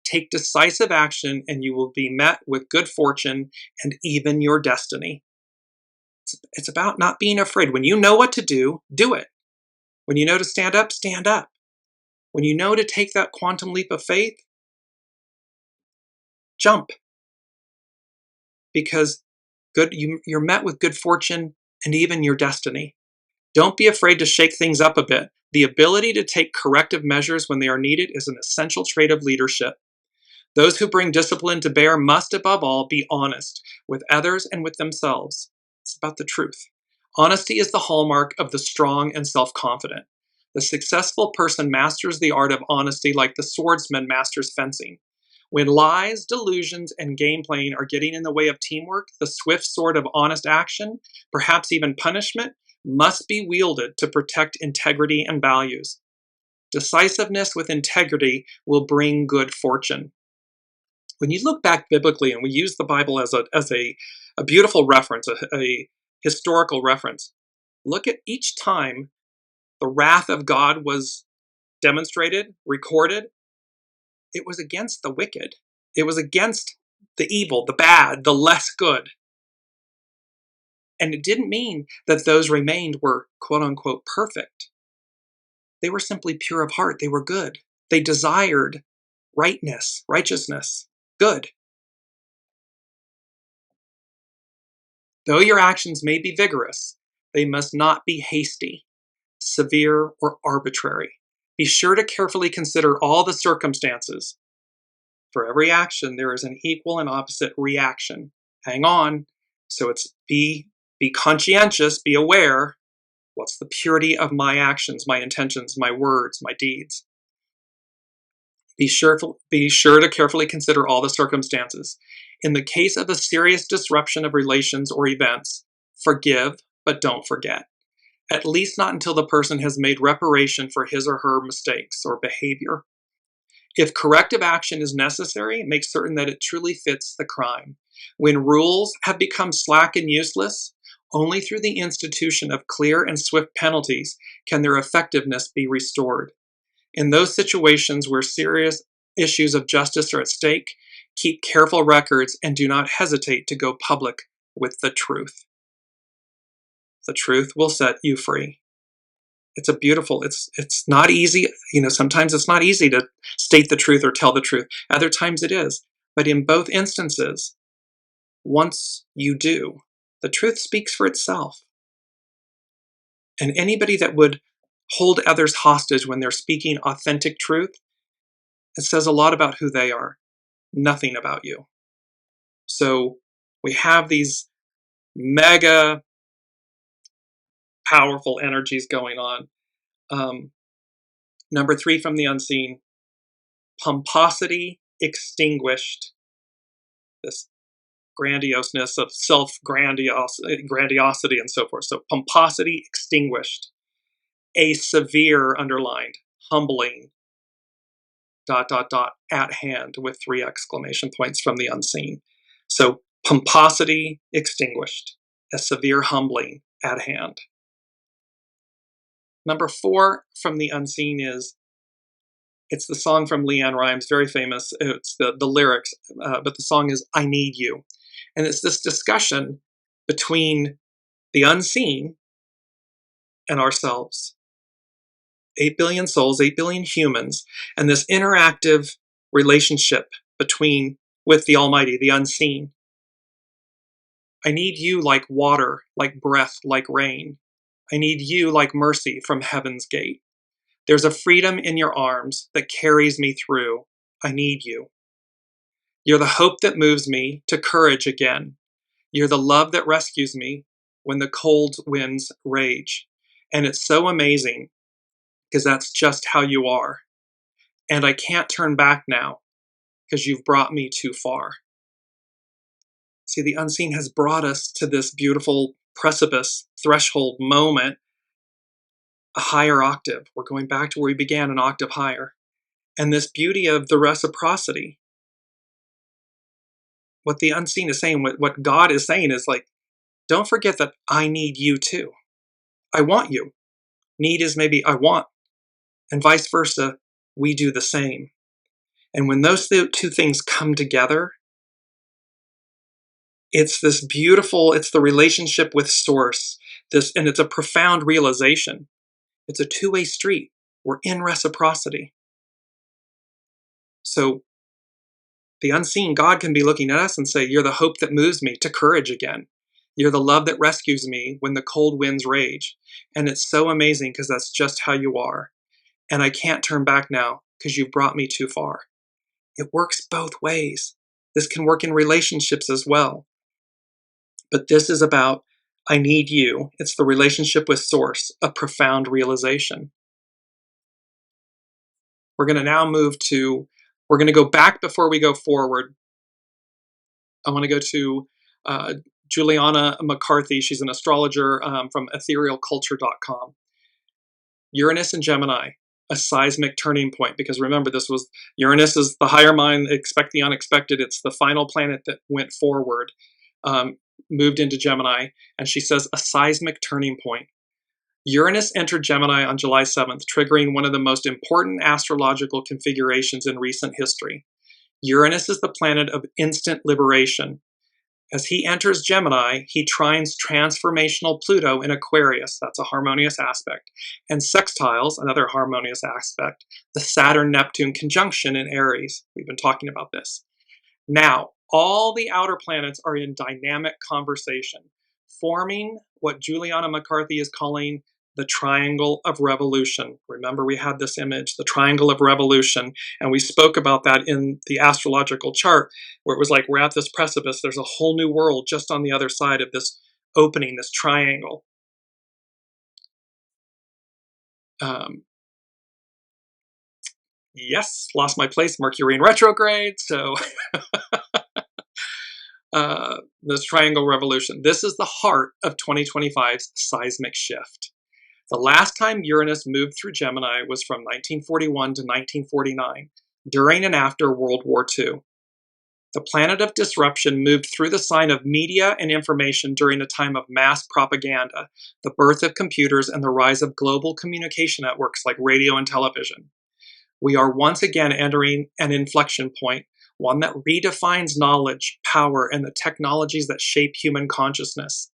take decisive action and you will be met with good fortune and even your destiny. It's about not being afraid. When you know what to do, do it. When you know to stand up, stand up. When you know to take that quantum leap of faith, jump. Because you're met with good fortune and even your destiny. Don't be afraid to shake things up a bit. The ability to take corrective measures when they are needed is an essential trait of leadership. Those who bring discipline to bear must, above all, be honest with others and with themselves. It's about the truth. Honesty is the hallmark of the strong and self-confident. The successful person masters the art of honesty like the swordsman masters fencing. When lies, delusions, and game playing are getting in the way of teamwork, the swift sword of honest action, perhaps even punishment, must be wielded to protect integrity and values. Decisiveness with integrity will bring good fortune. When you look back biblically, and we use the Bible as a beautiful reference, a historical reference, look at each time the wrath of God was demonstrated, recorded, it was against the wicked. It was against the evil, the bad, the less good. And it didn't mean that those remained were quote unquote perfect. They were simply pure of heart. They were good. They desired righteousness, good. Though your actions may be vigorous, they must not be hasty, severe, or arbitrary. Be sure to carefully consider all the circumstances. For every action, there is an equal and opposite reaction. Hang on. So it's be conscientious, be aware. What's the purity of my actions, my intentions, my words, my deeds? Be sure to carefully consider all the circumstances. In the case of a serious disruption of relations or events, forgive, but don't forget. At least not until the person has made reparation for his or her mistakes or behavior. If corrective action is necessary, make certain that it truly fits the crime. When rules have become slack and useless, only through the institution of clear and swift penalties can their effectiveness be restored. In those situations where serious issues of justice are at stake, keep careful records and do not hesitate to go public with the truth. The truth will set you free. It's not easy. Sometimes it's not easy to state the truth or tell the truth. Other times it is. But in both instances, once you do, the truth speaks for itself. And anybody that would hold others hostage when they're speaking authentic truth, it says a lot about who they are, nothing about you. So we have these mega powerful energies going on. Number 3 from the unseen, pomposity extinguished. This grandioseness of grandiosity and so forth. So pomposity extinguished. A severe underlined, humbling, ... at hand with 3 exclamation points from the unseen. So pomposity extinguished. A severe humbling at hand. Number 4 from the unseen it's the song from Leanne Rimes, very famous. It's the lyrics, but the song is I Need You. And it's this discussion between the unseen and ourselves. 8 billion souls, 8 billion humans, and this interactive relationship with the Almighty, the unseen. I need you like water, like breath, like rain. I need you like mercy from heaven's gate. There's a freedom in your arms that carries me through. I need you. You're the hope that moves me to courage again. You're the love that rescues me when the cold winds rage. And it's so amazing because that's just how you are. And I can't turn back now because you've brought me too far. See, the unseen has brought us to this beautiful precipice, threshold moment, a higher octave. We're going back to where we began, an octave higher. And this beauty of the reciprocity. What the unseen is saying, what God is saying is like, don't forget that I need you too. I want you. Need is maybe I want. And vice versa, we do the same. And when those two things come together, it's this beautiful, it's the relationship with Source. And it's a profound realization. It's a two-way street. We're in reciprocity. So the unseen, God can be looking at us and say, you're the hope that moves me to courage again. You're the love that rescues me when the cold winds rage. And it's so amazing because that's just how you are. And I can't turn back now because you've brought me too far. It works both ways. This can work in relationships as well. But this is about, I need you. It's the relationship with Source, a profound realization. We're going to now we're going to go back before we go forward. I want to go to Juliana McCarthy. She's an astrologer from etherealculture.com. Uranus and Gemini, a seismic turning point, because remember, Uranus is the higher mind, expect the unexpected. It's the final planet that went forward, moved into Gemini, and she says a seismic turning point. Uranus entered Gemini on July 7th, triggering one of the most important astrological configurations in recent history. Uranus is the planet of instant liberation. As he enters Gemini, he trines transformational Pluto in Aquarius, that's a harmonious aspect, and sextiles, another harmonious aspect, the Saturn-Neptune conjunction in Aries. We've been talking about this. Now, all the outer planets are in dynamic conversation, forming what Juliana McCarthy is calling the triangle of revolution. Remember, we had this image, the triangle of revolution, and we spoke about that in the astrological chart, where it was like we're at this precipice. There's a whole new world just on the other side of this opening, this triangle. Yes, lost my place, Mercury in retrograde, so this triangle revolution. This is the heart of 2025's seismic shift. The last time Uranus moved through Gemini was from 1941 to 1949, during and after World War II. The planet of disruption moved through the sign of media and information during a time of mass propaganda, the birth of computers, and the rise of global communication networks like radio and television. We are once again entering an inflection point, one that redefines knowledge, power, and the technologies that shape human consciousness.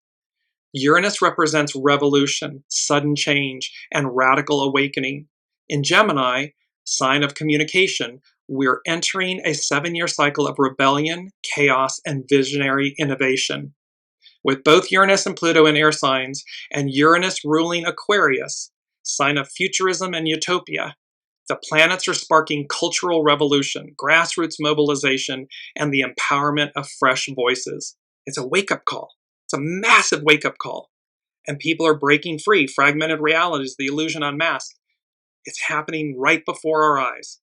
Uranus represents revolution, sudden change, and radical awakening. In Gemini, sign of communication, we're entering a 7-year cycle of rebellion, chaos, and visionary innovation. With both Uranus and Pluto in air signs, and Uranus ruling Aquarius, sign of futurism and utopia, the planets are sparking cultural revolution, grassroots mobilization, and the empowerment of fresh voices. It's a wake-up call. It's a massive wake-up call. And people are breaking free. Fragmented realities, the illusion unmasked. It's happening right before our eyes.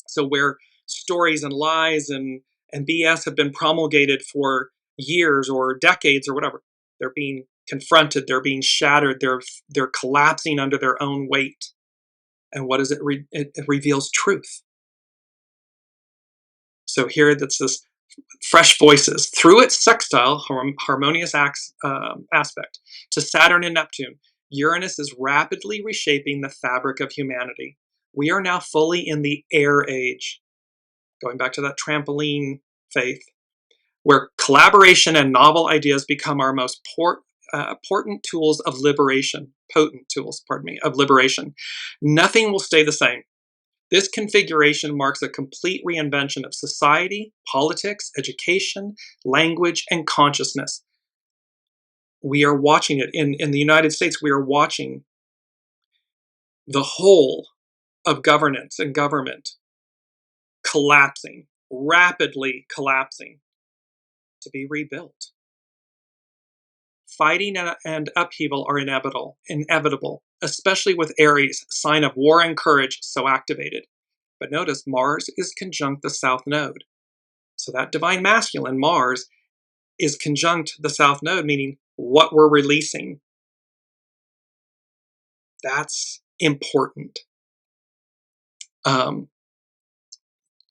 So where stories and lies and BS have been promulgated for years or decades or whatever, they're being confronted, they're being shattered, they're collapsing under their own weight. And what does it it reveals truth. So here that's this fresh voices through its sextile, harmonious aspect to Saturn and Neptune. Uranus is rapidly reshaping the fabric of humanity. We are now fully in the air age, going back to that trampoline faith, where collaboration and novel ideas become our most potent tools of liberation, of liberation. Nothing will stay the same. This configuration marks a complete reinvention of society, politics, education, language, and consciousness. We are watching it in the United States. We are watching the whole of governance and government collapsing, rapidly collapsing, to be rebuilt. Fighting and upheaval are inevitable, especially with Aries, sign of war and courage, so activated. But notice Mars is conjunct the South Node. So that divine masculine, Mars, is conjunct the South Node, meaning what we're releasing. That's important.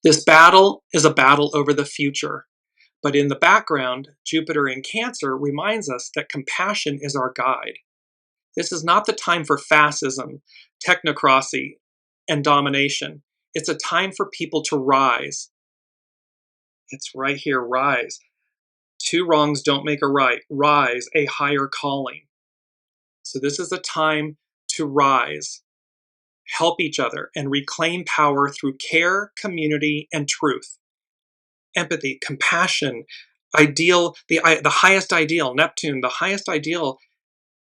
This battle is a battle over the future. But in the background, Jupiter in Cancer reminds us that compassion is our guide. This is not the time for fascism, technocracy, and domination. It's a time for people to rise. It's right here, rise. 2 wrongs don't make a right. Rise, a higher calling. So this is a time to rise, help each other, and reclaim power through care, community, and truth. Empathy, compassion, ideal, the highest ideal, Neptune, the highest ideal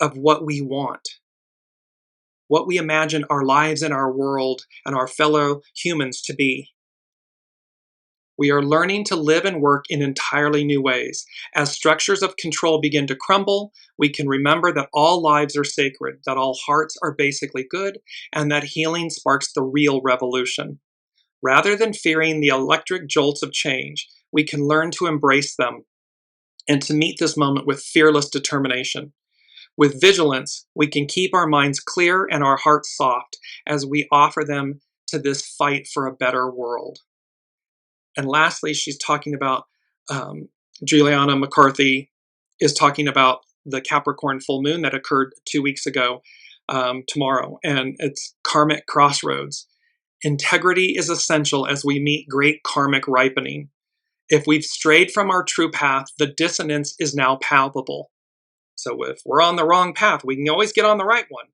of what we want, what we imagine our lives and our world and our fellow humans to be. We are learning to live and work in entirely new ways. As structures of control begin to crumble, we can remember that all lives are sacred, that all hearts are basically good, and that healing sparks the real revolution. Rather than fearing the electric jolts of change, we can learn to embrace them and to meet this moment with fearless determination. With vigilance, we can keep our minds clear and our hearts soft as we offer them to this fight for a better world. And lastly, she's talking about, Juliana McCarthy is talking about the Capricorn full moon that occurred 2 weeks ago, tomorrow, and it's karmic crossroads. Integrity is essential as we meet great karmic ripening. If we've strayed from our true path, the dissonance is now palpable. So if we're on the wrong path, we can always get on the right one,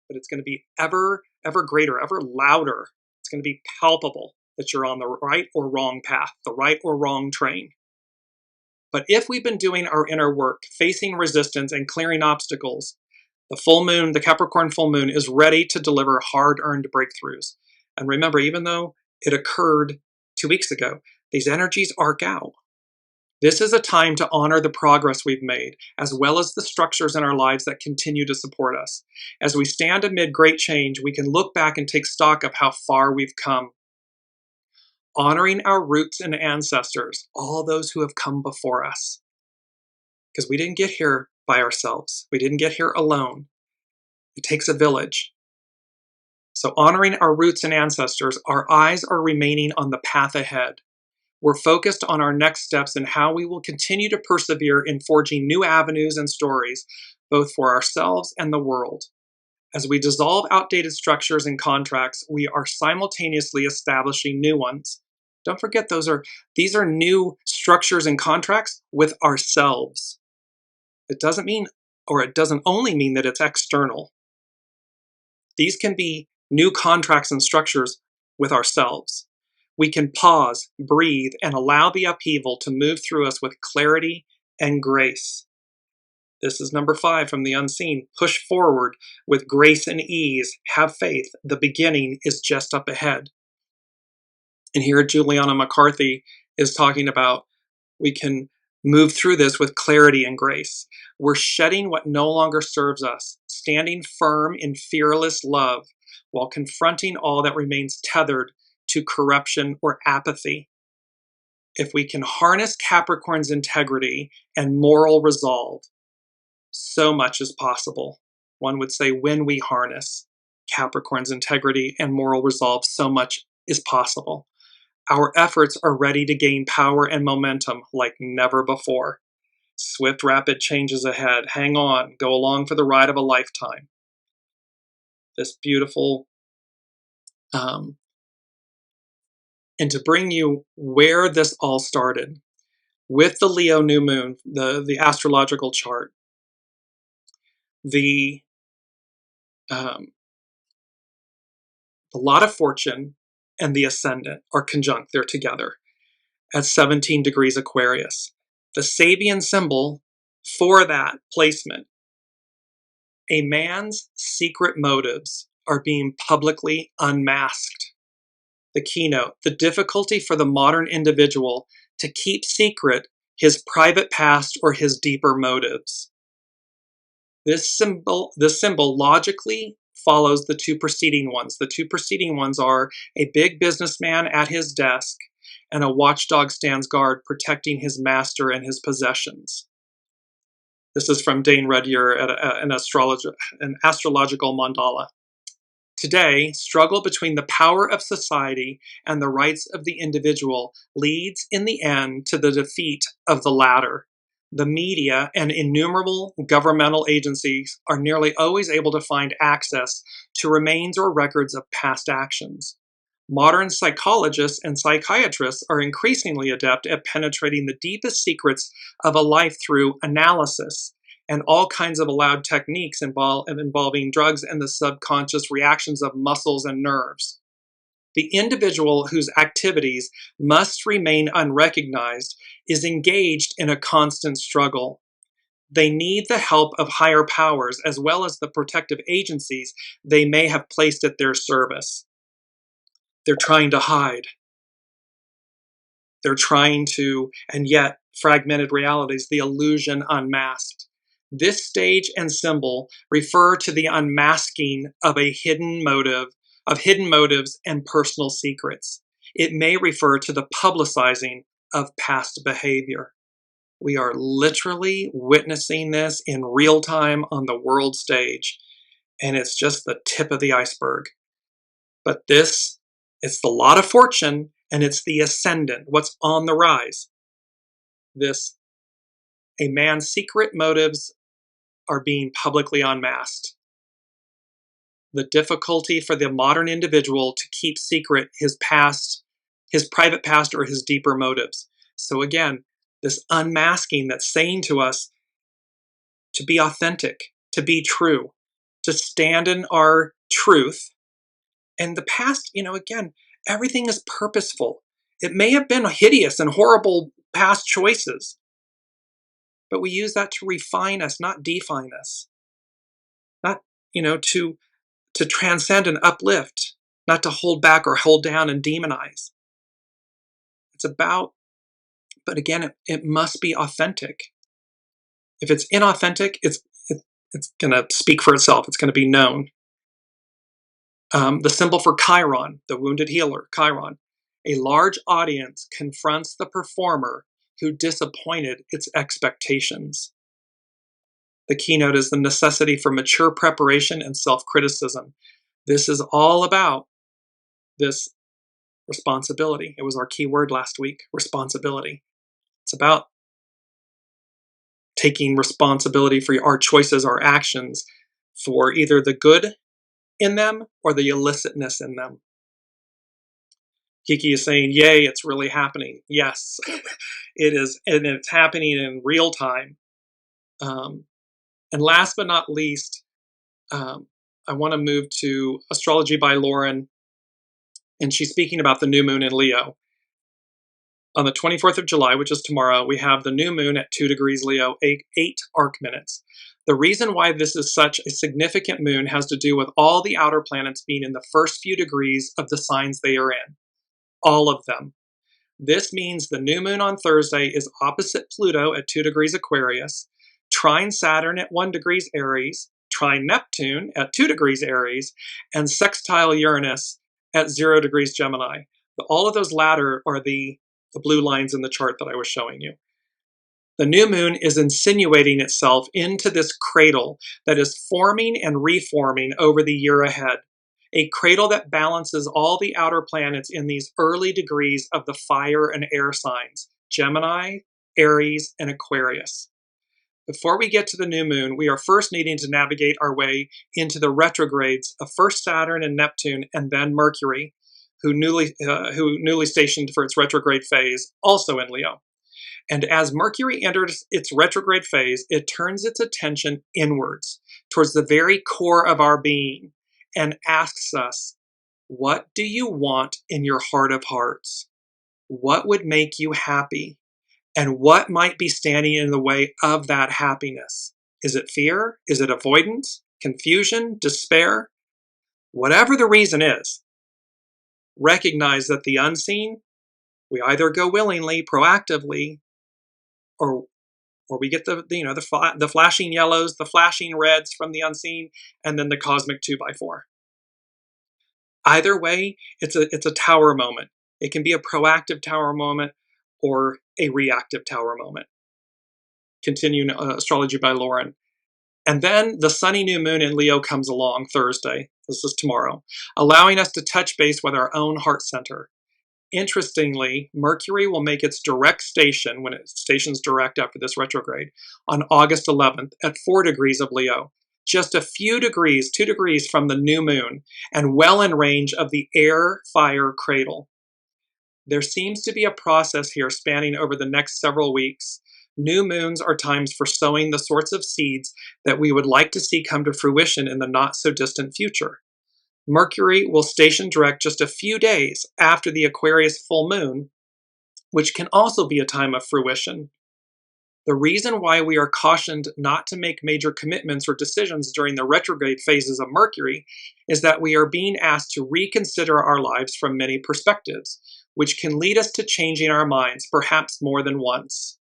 but it's going to be ever greater, ever louder. It's going to be palpable that you're on the right or wrong path, the right or wrong train. But if we've been doing our inner work, facing resistance and clearing obstacles, The full moon, the Capricorn full moon, is ready to deliver hard-earned breakthroughs. And remember, even though it occurred 2 weeks ago, these energies arc out. This is a time to honor the progress we've made, as well as the structures in our lives that continue to support us. As we stand amid great change, we can look back and take stock of how far we've come. Honoring our roots and ancestors, all those who have come before us. Because we didn't get here by ourselves. We didn't get here alone. It takes a village. So honoring our roots and ancestors, our eyes are remaining on the path ahead. We're focused on our next steps and how we will continue to persevere in forging new avenues and stories, both for ourselves and the world. As we dissolve outdated structures and contracts, we are simultaneously establishing new ones. Don't forget, these are new structures and contracts with ourselves. It doesn't only mean that it's external. These can be new contracts and structures with ourselves. We can pause, breathe, and allow the upheaval to move through us with clarity and grace. This is number 5 from the unseen. Push forward with grace and ease. Have faith. The beginning is just up ahead. And here Juliana McCarthy is talking about we can move through this with clarity and grace. We're shedding what no longer serves us, standing firm in fearless love while confronting all that remains tethered to corruption or apathy. If we can harness Capricorn's integrity and moral resolve, so much is possible. One would say when we harness Capricorn's integrity and moral resolve, so much is possible. Our efforts are ready to gain power and momentum like never before. Swift, rapid changes ahead. Hang on. Go along for the ride of a lifetime. This beautiful, and to bring you where this all started, with the Leo new moon, the astrological chart, the lot of fortune and the ascendant are conjunct. They're together at 17 degrees Aquarius. The Sabian symbol for that placement, a man's secret motives are being publicly unmasked. The keynote, the difficulty for the modern individual to keep secret his private past or his deeper motives. This symbol logically follows the 2 preceding ones. The 2 preceding ones are a big businessman at his desk and a watchdog stands guard protecting his master and his possessions. This is from Dane Rudyer at an astrological mandala. Today, struggle between the power of society and the rights of the individual leads in the end to the defeat of the latter. The media and innumerable governmental agencies are nearly always able to find access to remains or records of past actions. Modern psychologists and psychiatrists are increasingly adept at penetrating the deepest secrets of a life through analysis and all kinds of allowed techniques involving drugs and the subconscious reactions of muscles and nerves. The individual whose activities must remain unrecognized is engaged in a constant struggle. They need the help of higher powers as well as the protective agencies they may have placed at their service. They're trying to hide. They're trying to, and yet, fragmented realities, the illusion unmasked. This stage and symbol refer to the unmasking of a hidden motive, of hidden motives and personal secrets. It may refer to the publicizing of past behavior. We are literally witnessing this in real time on the world stage, and it's just the tip of the iceberg. But it's the lot of fortune, and it's the ascendant, what's on the rise. A man's secret motives are being publicly unmasked. The difficulty for the modern individual to keep secret his past, his private past, or his deeper motives. So again, this unmasking that's saying to us to be authentic, to be true, to stand in our truth. And the past, again, everything is purposeful. It may have been hideous and horrible past choices, but we use that to refine us, not define us. to transcend and uplift, not to hold back or hold down and demonize. It's about, but again, it must be authentic. If it's inauthentic, it's going to speak for itself. It's going to be known. The symbol for Chiron, the wounded healer, Chiron. A large audience confronts the performer who disappointed its expectations. The keynote is the necessity for mature preparation and self-criticism. This is all about this responsibility. It was our key word last week, responsibility. It's about taking responsibility for our choices, our actions, for either the good in them or the illicitness in them. Kiki is saying, yay, it's really happening. Yes, it is, and it's happening in real time. And last but not least, I want to move to Astrology by Lauren, and she's speaking about the new moon in Leo. On the 24th of July, which is tomorrow, we have the new moon at 2 degrees Leo, 8 arc minutes. The reason why this is such a significant moon has to do with all the outer planets being in the first few degrees of the signs they are in. All of them. This means the new moon on Thursday is opposite Pluto at 2 degrees Aquarius, trine Saturn at 1 degrees Aries, trine Neptune at 2 degrees Aries, and sextile Uranus at 0 degrees Gemini. All of those latter are the blue lines in the chart that I was showing you. The new moon is insinuating itself into this cradle that is forming and reforming over the year ahead. A cradle that balances all the outer planets in these early degrees of the fire and air signs, Gemini, Aries, and Aquarius. Before we get to the new moon, we are first needing to navigate our way into the retrogrades of first Saturn and Neptune and then Mercury, who newly stationed for its retrograde phase, also in Leo. And as Mercury enters its retrograde phase, it turns its attention inwards, towards the very core of our being, and asks us, what do you want in your heart of hearts? What would make you happy? And what might be standing in the way of that happiness? Is it fear? Is it avoidance? Confusion? Despair? Whatever the reason is, recognize that the unseen, we either go willingly, proactively, or we get the flashing yellows, the flashing reds from the unseen, and then the cosmic 2x4. Either way, it's a tower moment. It can be a proactive tower moment or a reactive tower moment. Continuing Astrology by Lauren. And then the sunny new moon in Leo comes along Thursday. This is tomorrow, allowing us to touch base with our own heart center. Interestingly, Mercury will make its direct station, when it stations direct after this retrograde, on August 11th at 4 degrees of Leo, just a few degrees, 2 degrees from the new moon, and well in range of the air-fire cradle. There seems to be a process here spanning over the next several weeks. New moons are times for sowing the sorts of seeds that we would like to see come to fruition in the not-so-distant future. Mercury will station direct just a few days after the Aquarius full moon, which can also be a time of fruition. The reason why we are cautioned not to make major commitments or decisions during the retrograde phases of Mercury is that we are being asked to reconsider our lives from many perspectives, which can lead us to changing our minds, perhaps more than once.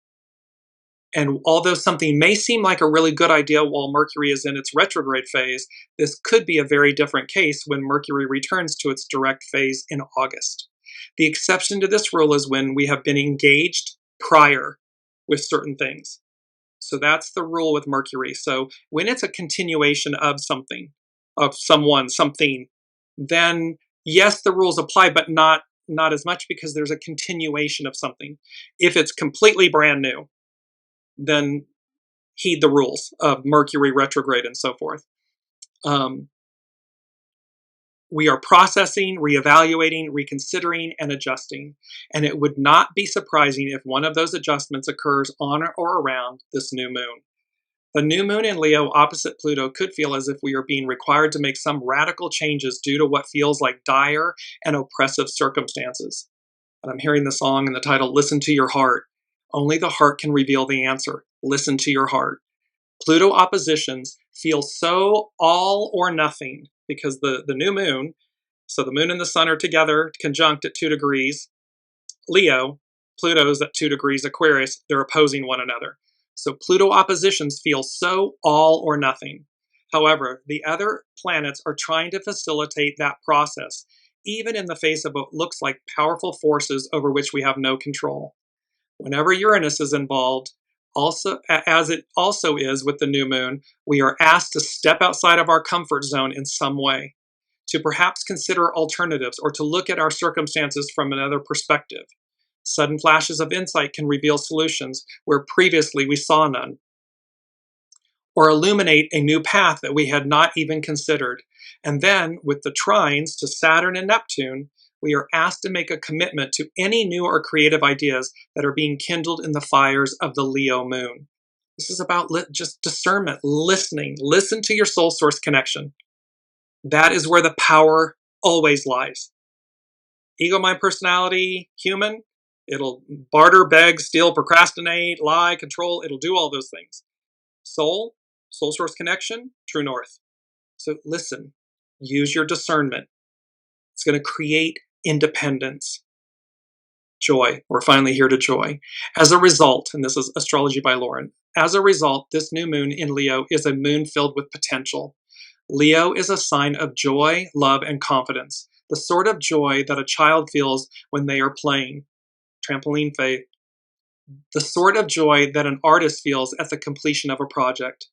And although something may seem like a really good idea while Mercury is in its retrograde phase, this could be a very different case when Mercury returns to its direct phase in August. The exception to this rule is when we have been engaged prior with certain things. So that's the rule with Mercury. So when it's a continuation of something, of someone, something, then yes, the rules apply, but not as much because there's a continuation of something. If it's completely brand new, then heed the rules of Mercury retrograde and so forth. We are processing, reevaluating, reconsidering, and adjusting. And it would not be surprising if one of those adjustments occurs on or around this new moon. The new moon in Leo opposite Pluto could feel as if we are being required to make some radical changes due to what feels like dire and oppressive circumstances. And I'm hearing the song in the title, Listen to Your Heart. Only the heart can reveal the answer. Listen to your heart. Pluto oppositions feel so all or nothing, because the new moon, so the moon and the sun are together, conjunct at 2 degrees Leo, Pluto's at 2 degrees Aquarius, they're opposing one another. So Pluto oppositions feel so all or nothing. However, the other planets are trying to facilitate that process, even in the face of what looks like powerful forces over which we have no control. Whenever Uranus is involved, also as it also is with the new moon, we are asked to step outside of our comfort zone in some way, to perhaps consider alternatives or to look at our circumstances from another perspective. Sudden flashes of insight can reveal solutions where previously we saw none, or illuminate a new path that we had not even considered. And then, with the trines to Saturn and Neptune, we are asked to make a commitment to any new or creative ideas that are being kindled in the fires of the Leo moon. This is about just discernment, listening. Listen to your soul source connection. That is where the power always lies. Ego, mind, personality, human, it'll barter, beg, steal, procrastinate, lie, control. It'll do all those things. Soul source connection, true north. So listen, use your discernment. It's going to create independence. Joy. We're finally here to joy. As a result, and this is Astrology by Lauren, as a result, this new moon in Leo is a moon filled with potential. Leo is a sign of joy, love, and confidence. The sort of joy that a child feels when they are playing. Trampoline faith. The sort of joy that an artist feels at the completion of a project.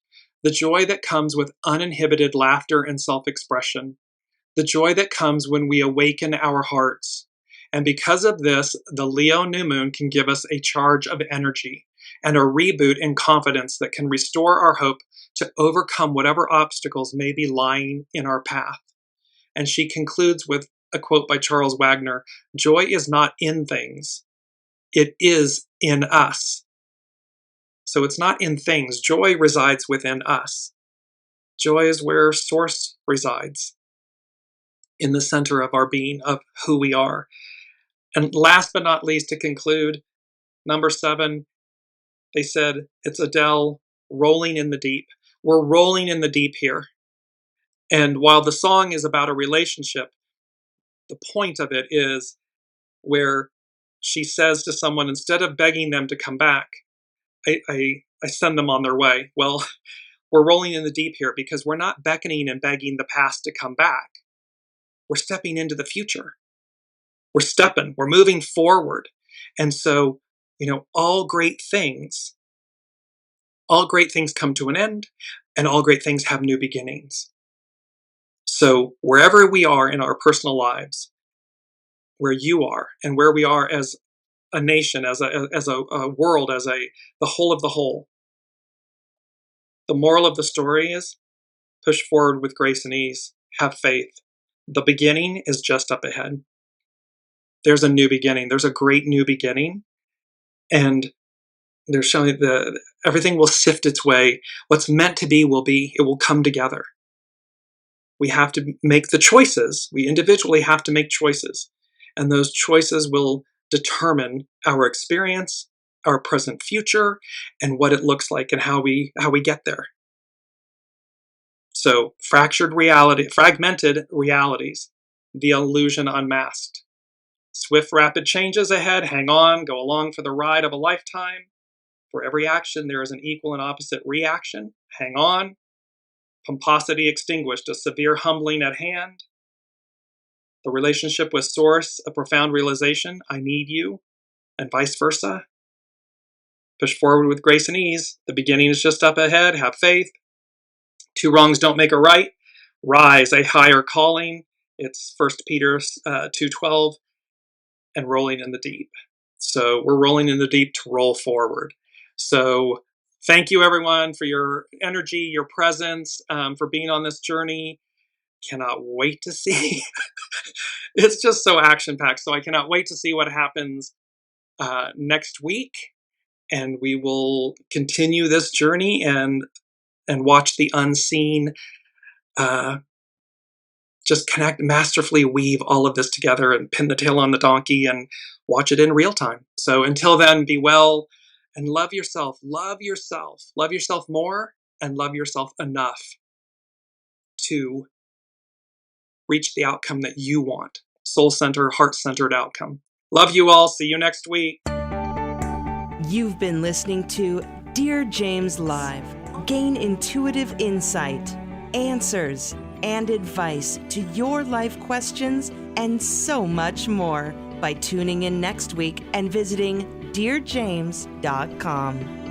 The joy that comes with uninhibited laughter and self-expression. The joy that comes when we awaken our hearts. And because of this, the Leo new moon can give us a charge of energy and a reboot in confidence that can restore our hope to overcome whatever obstacles may be lying in our path. And she concludes with a quote by Charles Wagner, "Joy is not in things, it is in us." So it's not in things. Joy resides within us. Joy is where source resides, in the center of our being, of who we are. And last but not least, to conclude, number 7, they said, it's Adele, rolling in the deep. We're rolling in the deep here. And while the song is about a relationship, the point of it is where she says to someone, instead of begging them to come back, I send them on their way. Well, we're rolling in the deep here because we're not beckoning and begging the past to come back. We're stepping into the future. We're moving forward. And so, all great things come to an end, and all great things have new beginnings. So wherever we are in our personal lives, where you are and where we are as a nation, as a world, as the whole of the whole, the moral of the story is push forward with grace and ease, have faith. The beginning is just up ahead. There's a new beginning. There's a great new beginning. And they're showing everything will sift its way. What's meant to be will be. It will come together. We have to make the choices. We individually have to make choices. And those choices will determine our experience, our present future, and what it looks like and how we get there. So fragmented realities, the illusion unmasked. Swift, rapid changes ahead. Hang on, go along for the ride of a lifetime. For every action, there is an equal and opposite reaction. Hang on. Pomposity extinguished, a severe humbling at hand. The relationship with Source, a profound realization, I need you, and vice versa. Push forward with grace and ease. The beginning is just up ahead. Have faith. 2 wrongs don't make a right. Rise, a higher calling. It's 1 Peter 2:12. And rolling in the deep. So we're rolling in the deep to roll forward. So thank you, everyone, for your energy, your presence, for being on this journey. Cannot wait to see. It's just so action-packed. So I cannot wait to see what happens next week. And we will continue this journey and watch the unseen just connect, masterfully weave all of this together and pin the tail on the donkey and watch it in real time. So until then, be well and love yourself. Love yourself. Love yourself more and love yourself enough to reach the outcome that you want. Soul-centered, heart-centered outcome. Love you all. See you next week. You've been listening to Dearjames Live. Gain intuitive insight, answers, and advice to your life questions and so much more by tuning in next week and visiting dearjames.com.